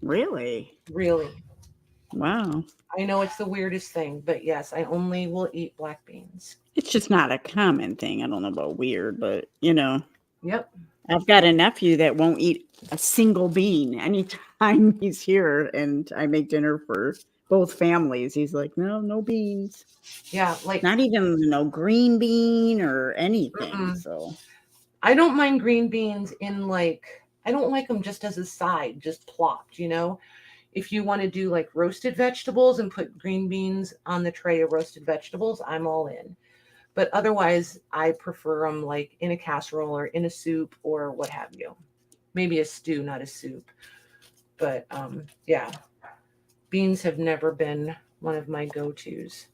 Really? really. Wow. I know it's the weirdest thing, but yes, I only will eat black beans. It's just not a common thing. I don't know about weird, but Yep. I've got a nephew that won't eat a single bean anytime he's here and I make dinner for both families. He's like, no, no beans. Yeah, like Not even no green bean or anything. mm-mm. So I don't mind green beans I don't like them just as a side, just plopped. If you want to do like roasted vegetables and put green beans on the tray of roasted vegetables, I'm all in. But otherwise, I prefer them like in a casserole or in a soup or what have you. Maybe a stew, not a soup. But yeah, beans have never been one of my go-tos.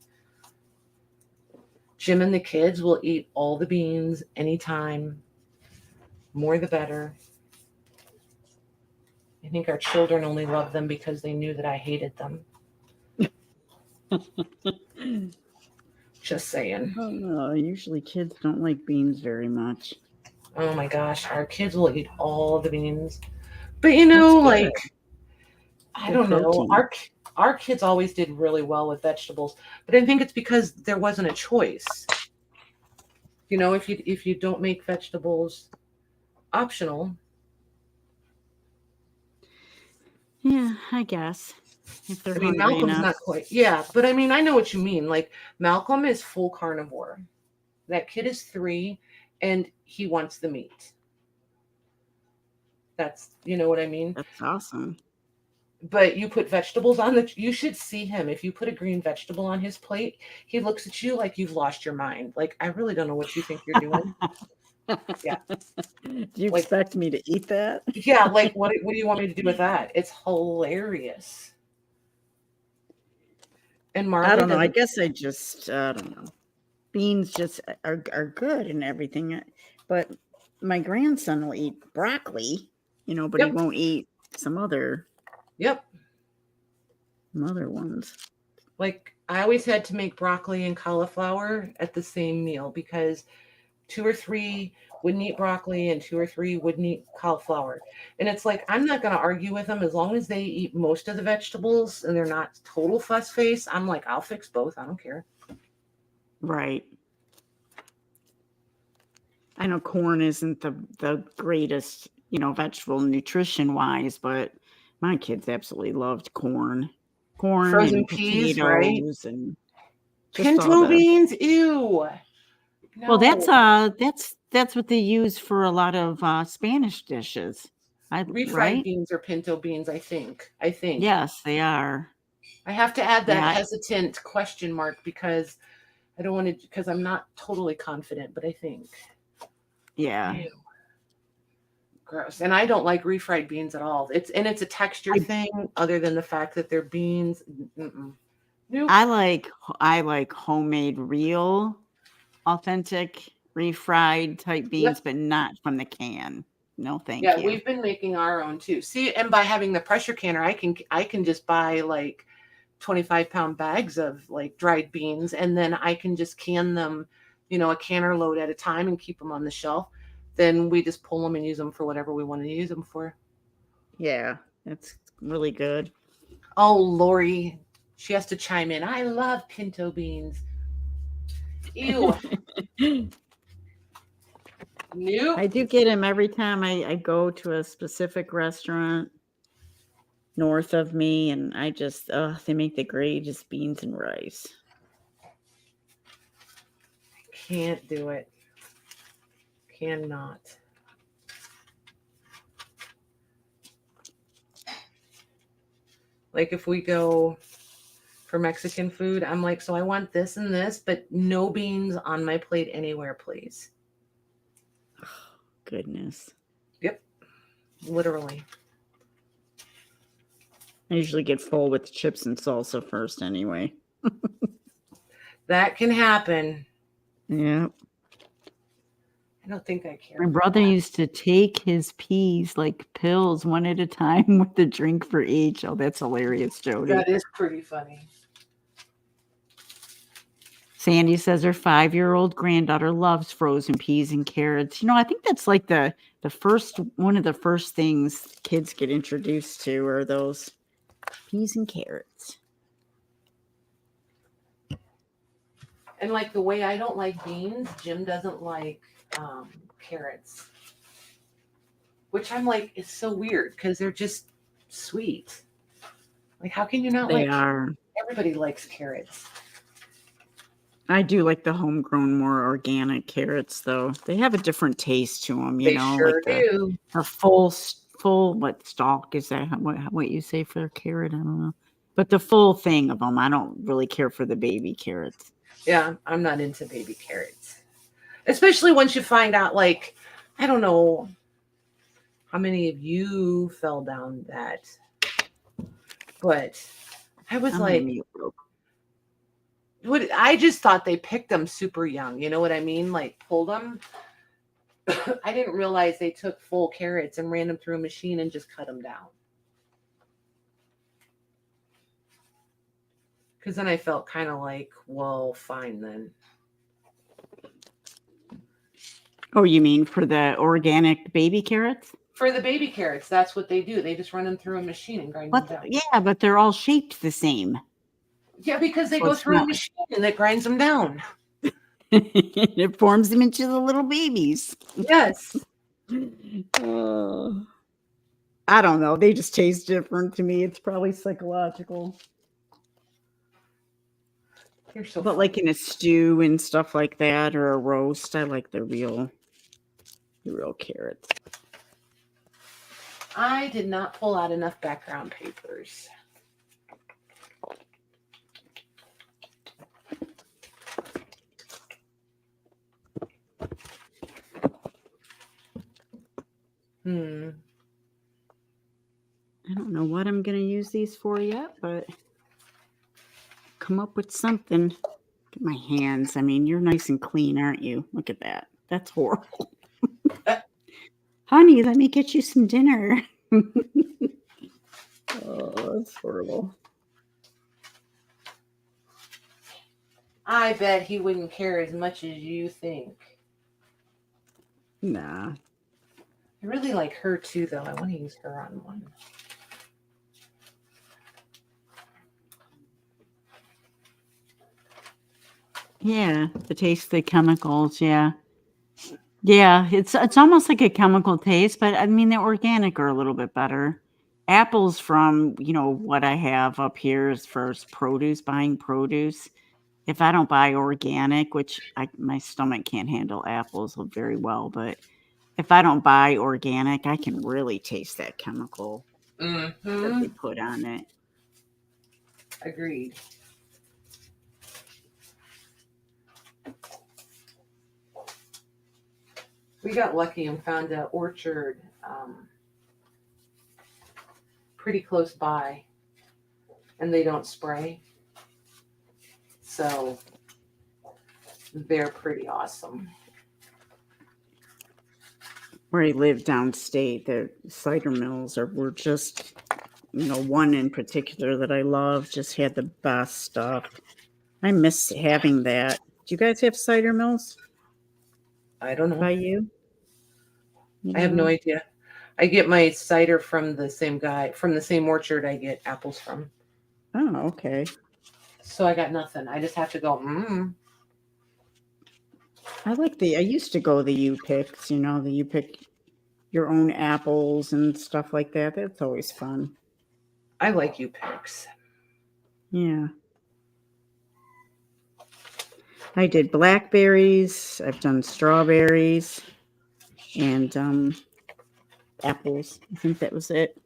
Jim and the kids will eat all the beans anytime. More the better. I think our children only love them because they knew that I hated them. Just saying. I don't know. Usually kids don't like beans very much. Oh my gosh, our kids will eat all the beans. But That's good. like I Good don't know, protein. our kids always did really well with vegetables, but I think it's because there wasn't a choice. If you don't make vegetables optional. Yeah, I guess. If they're I mean, hungry Malcolm's enough. not quite. Yeah, but I mean, I know what you mean. Like Malcolm is full carnivore. That kid is 3 and he wants the meat. That's, you know what I mean? That's awesome. But you put vegetables you should see him. If you put a green vegetable on his plate, he looks at you like you've lost your mind. Like, I really don't know what you think you're doing. Yeah. Do you Like, expect me to eat that? yeah, like what do you want me to do with that? It's hilarious. And I Marvin don't know. I doesn't. guess I don't know. Beans just are good and everything, but my grandson will eat broccoli, but he Yep. won't eat some Yep. ones. Like I always had to make broccoli and cauliflower at the same meal because 2 or 3 wouldn't eat broccoli and 2 or 3 wouldn't eat cauliflower. And it's like, I'm not going to argue with them as long as they eat most of the vegetables and they're not total fuss face. I'm like, I'll fix both. I don't care. Right. I know corn isn't the greatest, vegetable nutrition wise, but my kids absolutely loved corn Frozen and peas, right? potatoes and just all Pinto the. beans, ew. Well, No. that's what they use for a lot of Spanish dishes. Refried Right? beans or pinto beans, I think. I think. Yes, they are. I have to add that Yeah, hesitant question mark because I don't want to, because I'm not totally confident, but I think. yeah. Ew, gross. And I don't like refried beans at all. It's a texture I thing other than the fact that they're beans. Mm-mm. Nope. I like homemade, real, authentic, refried type beans, Yep. but not from the can. No, thank Yeah, you. we've been making our own too. See, and by having the pressure canner, I can just buy like 25-pound bags of like dried beans and then I can just can them, a canner load at a time and keep them on the shelf. then we just pull them and use them for whatever we want to use them for. Yeah, that's really good. Oh, Lori, she has to chime in. I love pinto beans. Ew. Nope. I do get them every time I go to a specific restaurant north of me, and I just, they make the greatest beans and rice. Can't do it. Cannot. Like if we go for Mexican food, I'm like, so I want this and this, but no beans on my plate anywhere, please. Goodness. Yep. Literally. I usually get full with chips and salsa first anyway. That can happen. Yeah. I don't think I care. My brother used to take his peas like pills one at a time with a drink for each. Oh, that's hilarious, Jody. That is pretty funny. Sandy says her 5-year-old granddaughter loves frozen peas and carrots. You know, I think that's like the first one of the first things kids get introduced to are those peas and carrots. And like the way I don't like beans, Jim doesn't like carrots. Which I'm like, it's so weird because they're just sweet. Like, how can you not They like? are. Everybody likes carrots. I do like the homegrown, more organic carrots, though. They have a different taste to them, They sure like do. a full what stalk is that? What you say for a carrot? I don't know, but the full thing of them. I don't really care for the baby carrots. Yeah, I'm not into baby carrots, especially once you find out. Like, I don't know how many of you fell down that, but I was like, what? I just thought they picked them super young. You know what I mean? Like pulled them. I didn't realize they took full carrots and ran them through a machine and just cut them down. Because then I felt kind of like, well, fine then. Oh, you mean for the organic baby carrots? For the baby carrots, that's what they do. They just run them through a machine and grind them down. Yeah, but they're all shaped the same. Yeah, because they go through a machine that grinds them down. It forms them into the little babies. Yes. I don't know. They just taste different to me. It's probably psychological. You're so but funny. like in a stew and stuff like that, or a roast, I like the real carrots. I did not pull out enough background papers. I don't know what I'm going to use these for yet, but come up with something. Look at my hands. I mean, you're nice and clean, aren't you? Look at that. That's horrible. Honey, let me get you some dinner. Oh, that's horrible. I bet he wouldn't care as much as you think. Nah. I really like her too, though. I want to use her on one. Yeah, to taste the chemicals, yeah. Yeah, it's almost like a chemical taste, but I mean the organic are a little bit better. Apples from, what I have up here as far as buying produce. If I don't buy organic, which my stomach can't handle apples very well, but if I don't buy organic, I can really taste that chemical that they put on it. Agreed. We got lucky and found an orchard pretty close by, and they don't spray. So they're pretty awesome. Where I live downstate, the cider mills were just, one in particular that I love just had the best stuff. I miss having that. Do you guys have cider mills? I don't know. By you? I have no idea. I get my cider from the same guy, from the same orchard I get apples from. Oh, okay. So I got nothing. I just have to go, I used to go the you picks, you pick your own apples and stuff like that. That's always fun. I like you picks. Yeah. I did blackberries, I've done strawberries, and apples. I think that was it.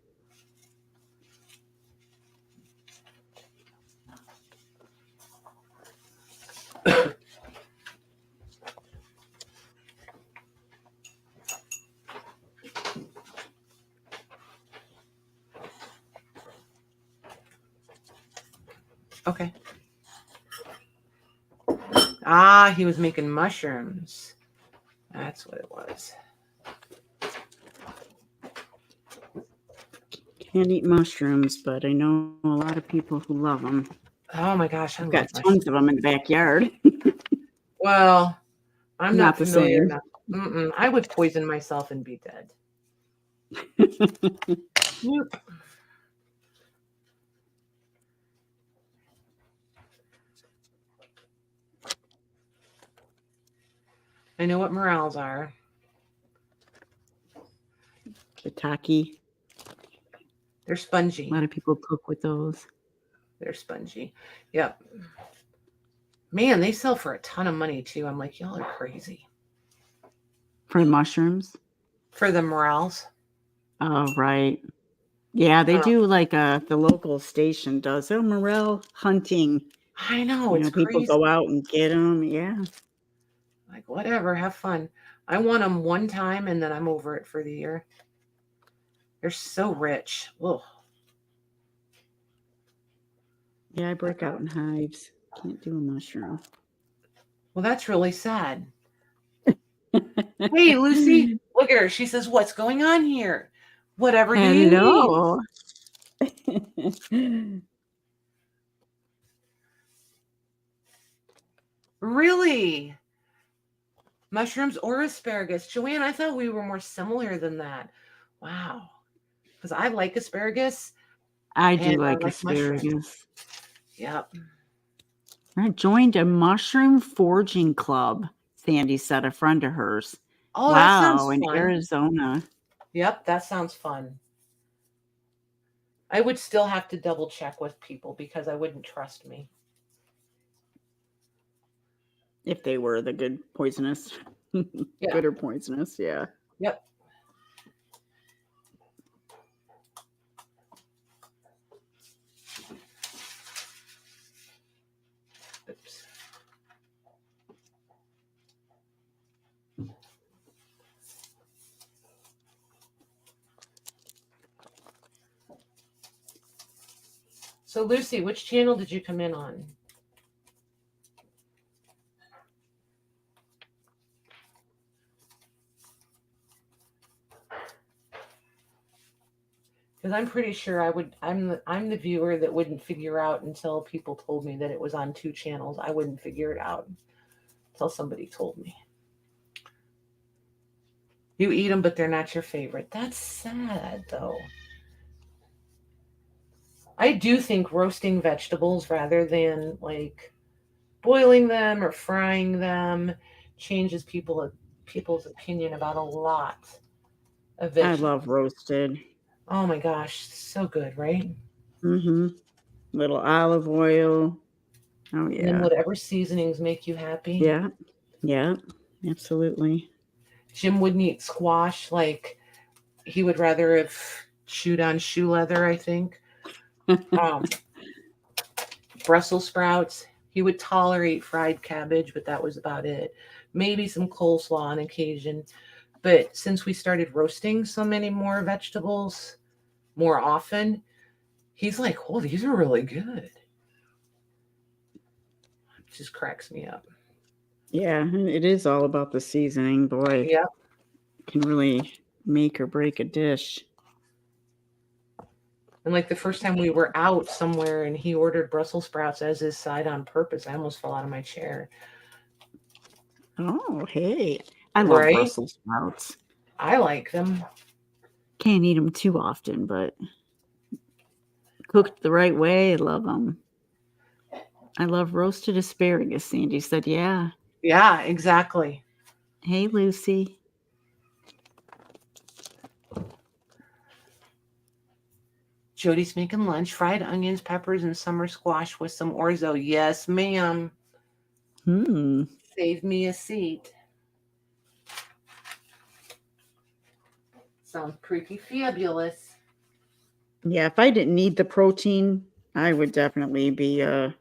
Okay. Ah, he was making mushrooms. That's what it was. Can't eat mushrooms, but I know a lot of people who love them. Oh my gosh, I've got tons of them in the backyard. Well, I'm not the familiar same. enough. I would poison myself and be dead. Nope. I know what morels are. Shiitake. They're spongy. A lot of people cook with those. They're spongy. Yep. Man, they sell for a ton of money too. I'm like, y'all are crazy. For mushrooms? For the morels. Oh, right. Yeah, they do like the local station does. Oh, morel hunting. I know, it's people crazy. go out and get them. Yeah. Like, whatever, have fun. I want them one time and then I'm over it for the year. They're so rich. Ugh. Yeah, I break out in hives. Can't do a mushroom. Well, that's really sad. Hey, Lucy, look at her. She says, "What's going on here? Whatever do you need?" Hello. Really? Mushrooms or asparagus? Joanne, I thought we were more similar than that. Wow. Because I like asparagus. I do like asparagus. Mushrooms. Yep. I joined a mushroom foraging club, Sandy said, a friend of hers. Oh, that sounds in fun. Arizona. Yep, that sounds fun. I would still have to double check with people because I wouldn't trust me. If they were the good poisonous. Yeah. Good or poisonous, yeah. Yep. Oops. So, Lucy, which channel did you come in on? Because I'm pretty sure I'm the viewer that wouldn't figure out until people told me that it was on 2 channels. I wouldn't figure it out until somebody told me. You eat them, but they're not your favorite. That's sad, though. I do think roasting vegetables rather than like boiling them or frying them changes people's opinion about a lot of vegetables. I love roasted. Oh my gosh, so good, right? Mm-hmm. Little olive oil. Oh, yeah. And then whatever seasonings make you happy. Yeah. Yeah. Absolutely. Jim wouldn't eat squash. Like, he would rather have chewed on shoe leather, I think. Brussels sprouts. He would tolerate fried cabbage, but that was about it. Maybe some coleslaw on occasion. But since we started roasting so many more vegetables more often, he's like, oh, these are really good. It just cracks me up. Yeah, it is all about the seasoning, boy. Yeah. Can really make or break a dish. And like the first time we were out somewhere and he ordered Brussels sprouts as his side on purpose, I almost fell out of my chair. Oh, hey. I love Brussels sprouts. I like them. Can't eat them too often, but cooked the right way, I love them. I love roasted asparagus. Sandy said, yeah. Yeah, exactly. Hey, Lucy. Jody's making lunch, fried onions, peppers, and summer squash with some orzo. Yes, ma'am. Save me a seat. Sounds pretty fabulous. Yeah, if I didn't need the protein, I would definitely be a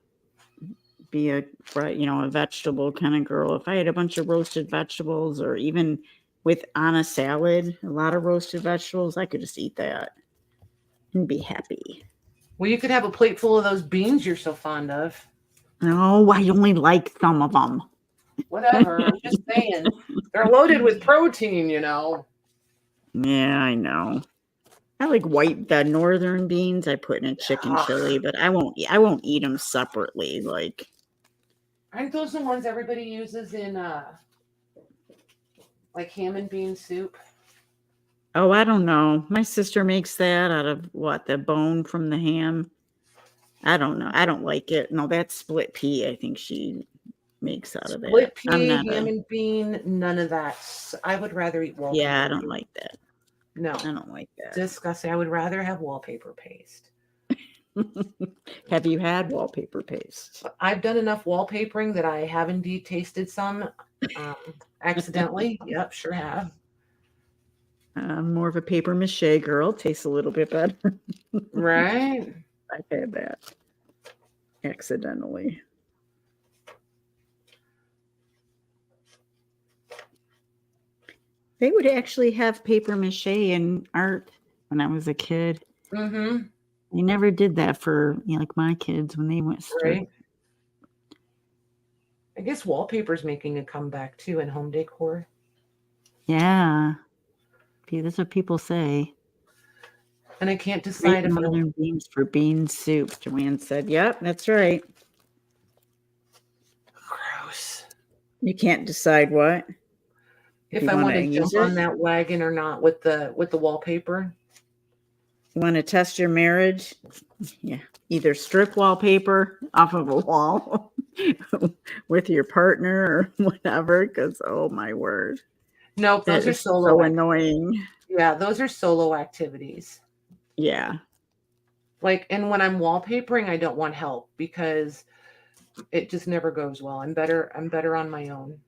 a vegetable kind of girl. If I had a bunch of roasted vegetables, or even with on a salad, a lot of roasted vegetables, I could just eat that and be happy. Well, you could have a plate full of those beans you're so fond of. No, I only like some of them. Whatever. I'm just saying. They're loaded with protein, you know. Yeah, I know. I like the northern beans. I put in a chicken chili, but I won't eat them separately. Like, aren't those the ones everybody uses in like ham and bean soup? oh, I don't know. My sister makes that out of what, the bone from the ham. I don't know. I don't like it. No, that's split pea. I think she makes out of that. Split I'm pea, not ham a and bean, none of that. I would rather eat wallpaper. Yeah, I don't like that. No. I don't like that. Disgusting. I would rather have wallpaper paste. Have you had wallpaper paste? I've done enough wallpapering that I have indeed tasted some accidentally. Yep, sure have. I'm more of a paper mache girl. Tastes a little bit better. Right. I've had that accidentally. They would actually have paper mache in art when I was a kid. Mm-hmm. They never did that for like my kids when they went straight. Right. I guess wallpaper's making a comeback too in home decor. Yeah. That's what people say. And I can't Great decide if northern beans for bean soup. Joanne said, yep, that's right. Gross. You can't decide what? If I want to jump on that wagon or not with the wallpaper. You want to test your marriage? Yeah. Either strip wallpaper off of a wall with your partner or whatever, because oh my word. Nope, those are solo. So annoying. Yeah, those are solo activities. Yeah. Like, and when I'm wallpapering, I don't want help because it just never goes well. I'm better on my own.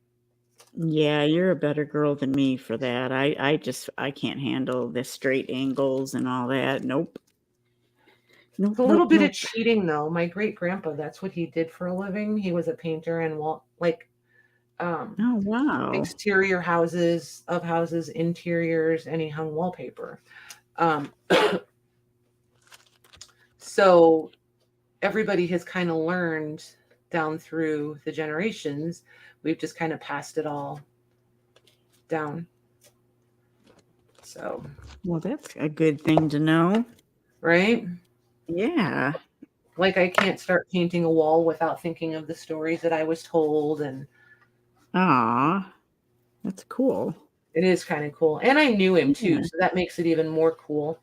Yeah, you're a better girl than me for that. I can't handle the straight angles and all that. Nope. It's a little bit of cheating though. My great grandpa, that's what he did for a living. He was a painter and oh wow. Exterior houses, interiors, and he hung wallpaper. So everybody has kind of learned down through the generations. We've just kind of passed it all down. So, well, that's a good thing to know. Right? Yeah. Like I can't start painting a wall without thinking of the stories that I was told. And that's cool. It is kind of cool. And I knew him too, so that makes it even more cool.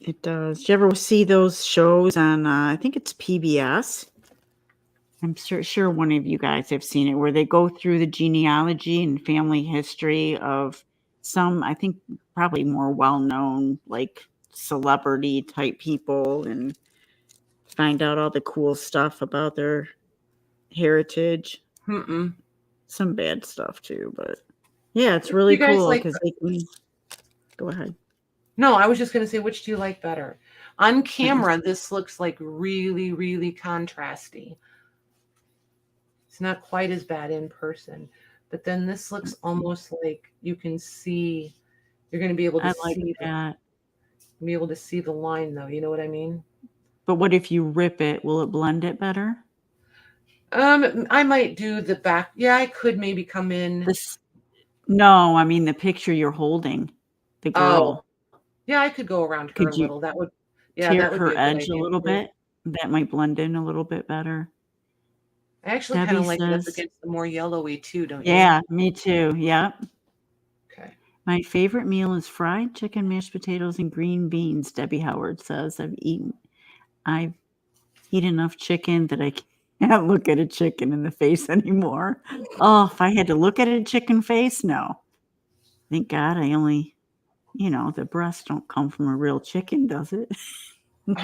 It does. Did you ever see those shows on, I think it's PBS? I'm sure one of you guys have seen it, where they go through the genealogy and family history of some, I think, probably more well-known, like celebrity type people, and find out all the cool stuff about their heritage. Some bad stuff too, but yeah, it's really cool because they can. Go ahead. No, I was just going to say, which do you like better? On camera, this looks like really, really contrasty. It's not quite as bad in person, but then this looks almost like you can see. You're going to be able to see that. Be able to see the line, though. You know what I mean? But what if you rip it? Will it blend it better? I might do the back. Yeah, I could maybe come in. No, I mean the picture you're holding, the girl. Oh, yeah, I could go around her a little. That would, tear her edge a little bit. That might blend in a little bit better. I actually kind of like it up against the more yellowy too, don't you? Yeah, me too. Yeah. Okay. My favorite meal is fried chicken, mashed potatoes, and green beans. Debbie Howard says I've eaten enough chicken that I can't look at a chicken in the face anymore. Oh, if I had to look at a chicken face, no. Thank God I only, the breast don't come from a real chicken, does it?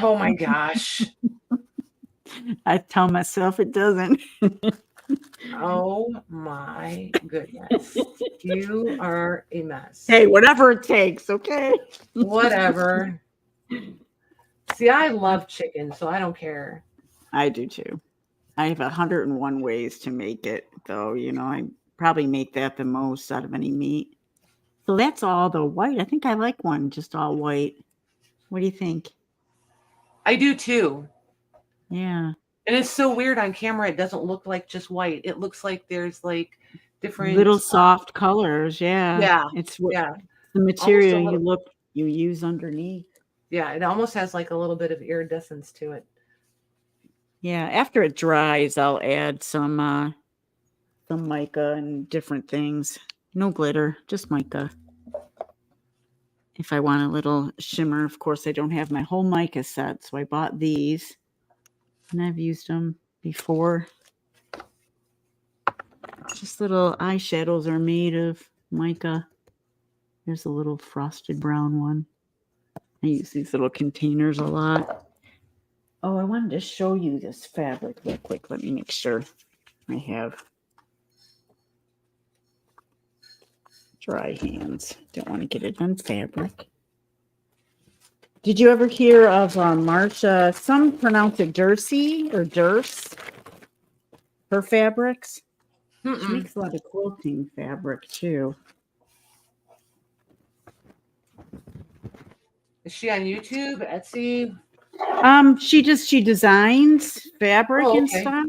Oh my gosh. I tell myself it doesn't. Oh my goodness. You are a mess. Hey, whatever it takes, okay? Whatever. See, I love chicken, so I don't care. I do too. I have 101 ways to make it, though. I probably make that the most out of any meat. So that's all the white. I think I like one just all white. What do you think? I do too. Yeah. And it's so weird on camera. It doesn't look like just white. It looks like there's like Little different, soft colors. Yeah. yeah, It's what yeah, the almost a material little, you use underneath. yeah. It almost has like a little bit of iridescence to it. Yeah. After it dries, I'll add some mica and different things. No glitter, just mica. If I want a little shimmer, of course, I don't have my whole mica set, so I bought these, and I've used them before. Just little eyeshadows are made of mica. Here's a little frosted brown one. I use these little containers a lot. Oh, I wanted to show you this fabric real quick. Let me make sure I have dry hands. Don't want to get it on fabric. Did you ever hear of Marsha? Some pronounce it Dursi or Durse. Her fabrics. She Mm-mm. makes a lot of quilting fabric too. Is she on YouTube, Etsy? She designs fabric Oh, and okay. stuff.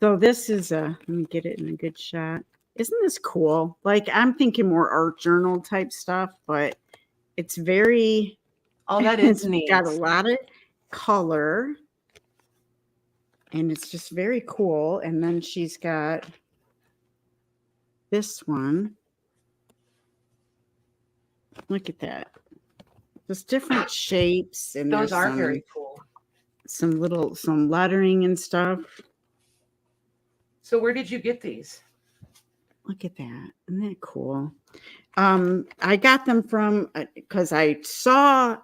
So this is let me get it in a good shot. Isn't this cool? Like I'm thinking more art journal type stuff, but it's very Oh, that is it's neat. got a lot of color and it's just very cool. And then she's got this one. Look at that. Just different shapes and Those there's are very cool. some lettering and stuff. So where did you get these? Look at that. Isn't that cool? I got them from because I saw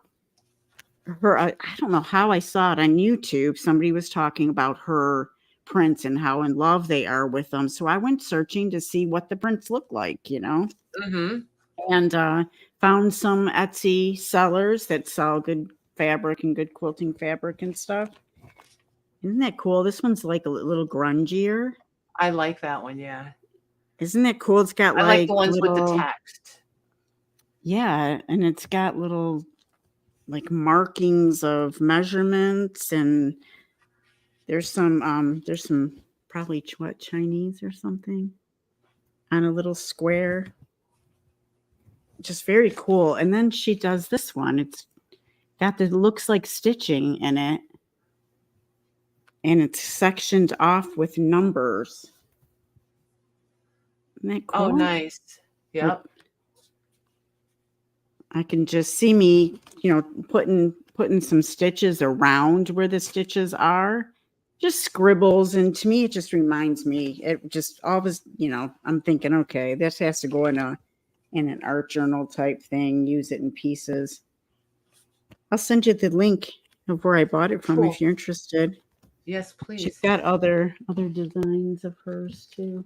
her. I don't know how I saw it on YouTube. Somebody was talking about her prints and how in love they are with them. So I went searching to see what the prints look like, Mm-hmm. and found some Etsy sellers that sell good fabric and good quilting fabric and stuff. Isn't that cool? This one's like a little grungier. I like that one, yeah. Isn't that cool? It's got I like the like ones with the little, text. yeah, and it's got little like markings of measurements and there's some probably what Chinese or something on a little square. Just very cool. And then she does this one. It's got the looks like stitching in it. And it's sectioned off with numbers. Isn't that Oh, cool? nice. Yep. I can just see me, putting some stitches around where the stitches are. Just scribbles, and to me, it just reminds me. It just always, I'm thinking, okay, this has to go in an art journal type thing. Use it in pieces. I'll send you the link of where I bought it from Cool. if you're interested. Yes, She's please. got other designs of hers too.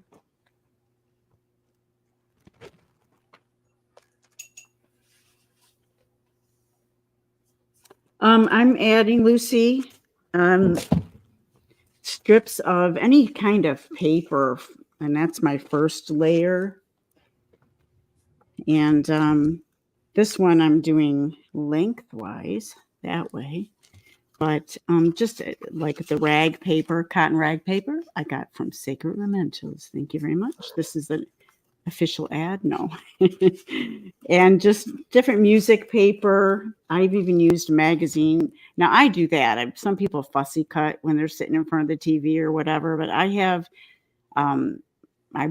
I'm adding Lucy strips of any kind of paper, and that's my first layer. And this one I'm doing lengthwise that way, but just like the rag paper, cotton rag paper, I got from Sacred Mementos. Thank you very much. This is an official ad, no. And just different music paper. I've even used magazine. Now I do that. Some people fussy cut when they're sitting in front of the TV or whatever, but I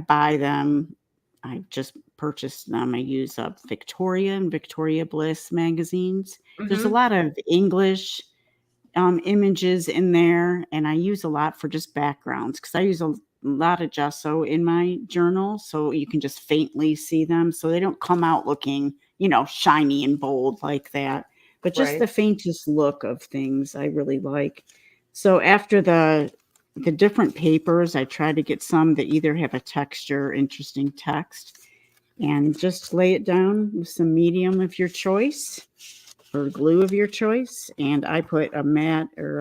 buy them. I just purchased them. I use Victoria and Victoria Bliss magazines. There's a Mm-hmm. lot of English images in there, and I use a lot for just backgrounds because I use a lot of gesso in my journal, so you can just faintly see them, so they don't come out looking, shiny and bold like that. But just Right. the faintest look of things, I really like. So after the different papers, I try to get some that either have a texture, interesting text, and just lay it down with some medium of your choice or glue of your choice, and I put a matte or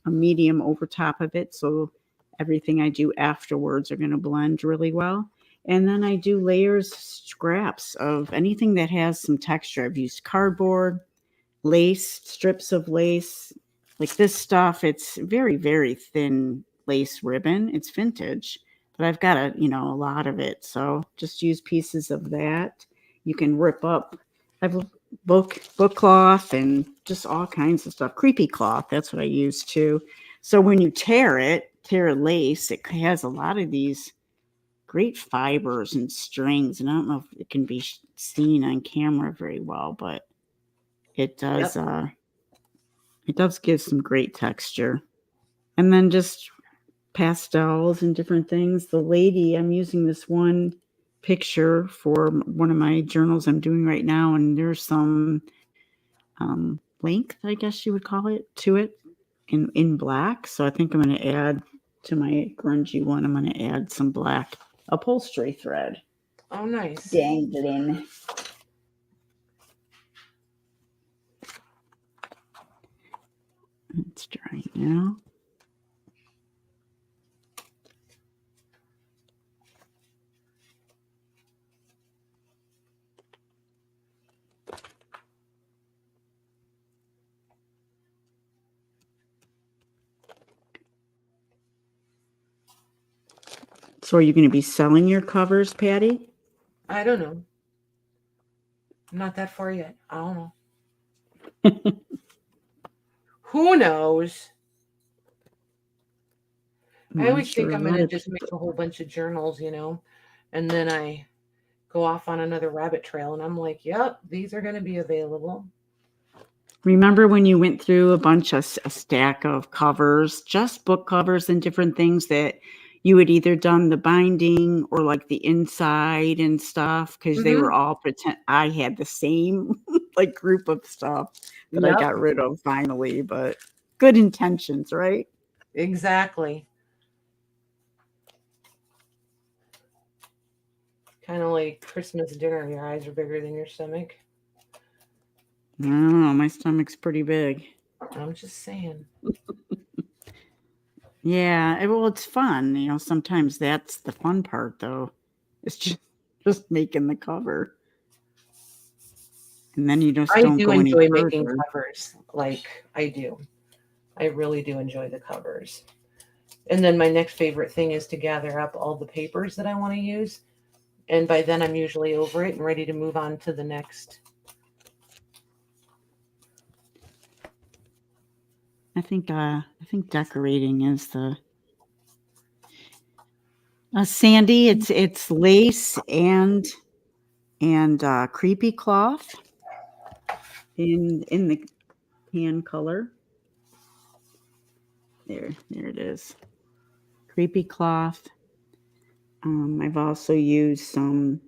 a medium over top of it, so everything I do afterwards are going to blend really well. And then I do layers, scraps of anything that has some texture. I've used cardboard, lace, strips of lace. Like this stuff, it's very, very thin lace ribbon. It's vintage, but I've got a lot of it. So just use pieces of that. You can rip up. I've book cloth and just all kinds of stuff. Creepy cloth, that's what I use too. So when you tear a lace, it has a lot of these great fibers and strings. And I don't know if it can be seen on camera very well, but it does. Yep. It does give some great texture. And then just pastels and different things. The lady, I'm using this one picture for one of my journals I'm doing right now, and there's some length, I guess you would call it, to it in black. So I think I'm going to add to my grungy one. I'm going to add some black upholstery thread Oh, nice. dangling. It's drying now. So are you going to be selling your covers, Patty? I don't know. I'm not that far yet. I don't know. Who knows? I Well, I'm always think sure a I'm going lot to of just make people. a whole bunch of journals, and then I go off on another rabbit trail and I'm like, yep, these are going to be available. Remember when you went through a stack of covers, just book covers and different things that you had either done the binding or like the inside and stuff because they were Mm-hmm. all pretend. I had the same like group of stuff that I Yep, got rid of finally, but good intentions, right? exactly. Kind of like Christmas dinner. Your eyes are bigger than your stomach. I don't know. My stomach's pretty big. I'm just saying. Yeah, well, it's fun. Sometimes that's the fun part, though. It's just making the cover, and then you just I don't do go any enjoy making further. covers. Like, I do. I really do enjoy the covers. And then my next favorite thing is to gather up all the papers that I want to use. And by then I'm usually over it and ready to move on to the next. I think decorating is the Sandy. It's lace and creepy cloth in the tan color. There it is. Creepy cloth. I've also used some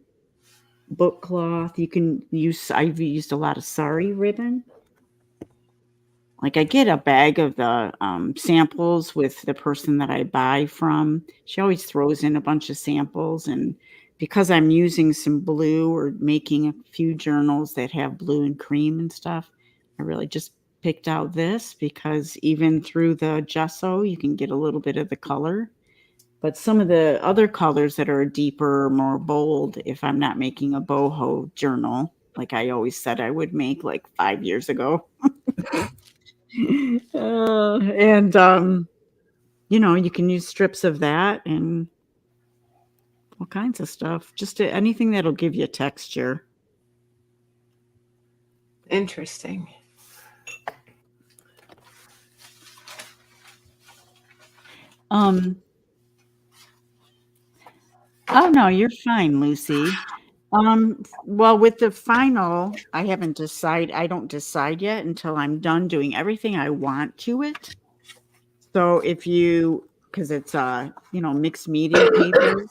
book cloth. You can use. I've used a lot of sari ribbon. Like I get a bag of the samples with the person that I buy from. She always throws in a bunch of samples, and because I'm using some blue or making a few journals that have blue and cream and stuff, I really just picked out this because even through the gesso, you can get a little bit of the color. But some of the other colors that are deeper, more bold, if I'm not making a boho journal, like I always said I would make like 5 years ago. And you can use strips of that and all kinds of stuff. Just anything that'll give you texture. Interesting. Um, oh no, you're fine, Lucy. Well, with the final, I don't decide yet until I'm done doing everything I want to it. So because it's mixed media paper,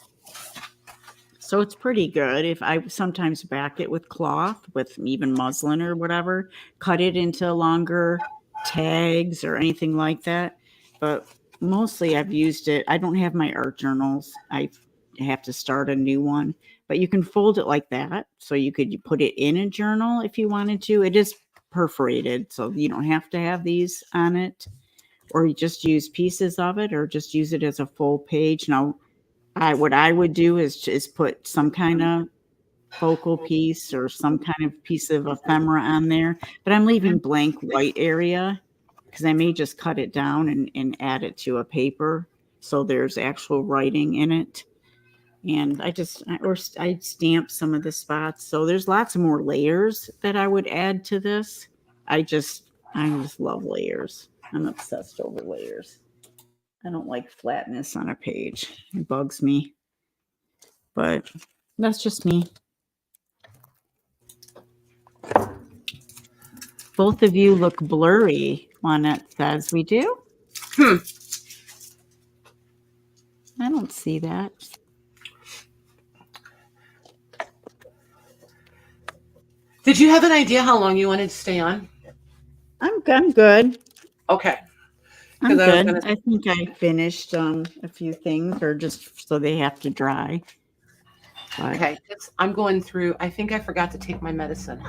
so it's pretty good. If I sometimes back it with cloth, with even muslin or whatever, cut it into longer tags or anything like that. But mostly I've used it. I don't have my art journals. I have to start a new one. But you can fold it like that. So you could put it in a journal if you wanted to. It is perforated, so you don't have to have these on it. Or you just use pieces of it, or just use it as a full page. Now, what I would do is put some kind of focal piece or some kind of piece of ephemera on there, but I'm leaving blank white area because I may just cut it down and add it to a paper so there's actual writing in it. And I stamp some of the spots. So there's lots of more layers that I would add to this. I just love layers. I'm obsessed over layers. I don't like flatness on a page. It bugs me. But that's just me. Both of you look blurry, Juanette says. We do? Hmm. I don't see that. Did you have an idea how long you wanted to stay on? I'm good. Okay. I'm I was good. gonna. I think I finished a few things, or just so they have to dry. But, Okay, I'm going through. I think I forgot to take my medicine,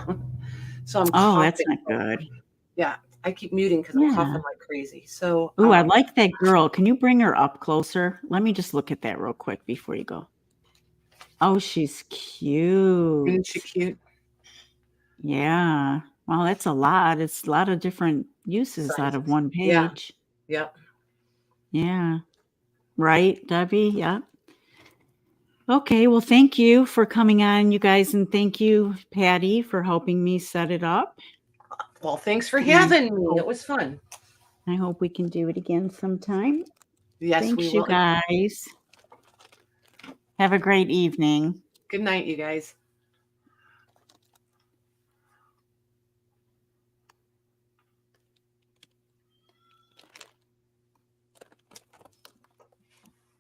so I'm oh, that's coughing. not good. Yeah, I keep muting because I'm coughing Yeah. like crazy. So, Ooh, I like that girl. Can you bring her up closer? Let me just look at that real quick before you go. Oh, she's isn't she cute. cute? Yeah. Well, that's a lot. It's a lot of different uses out of Sizes. one Yeah. page. Yep. Yeah. Right, Debbie? Yeah. Okay. Well, thank you for coming on, you guys. And thank you, Patty, for helping me set it up. Well, thanks for And having me. It was fun. I hope we can do it again sometime. Yes, we Thanks, you will. guys. Have a great evening. Good night, you guys.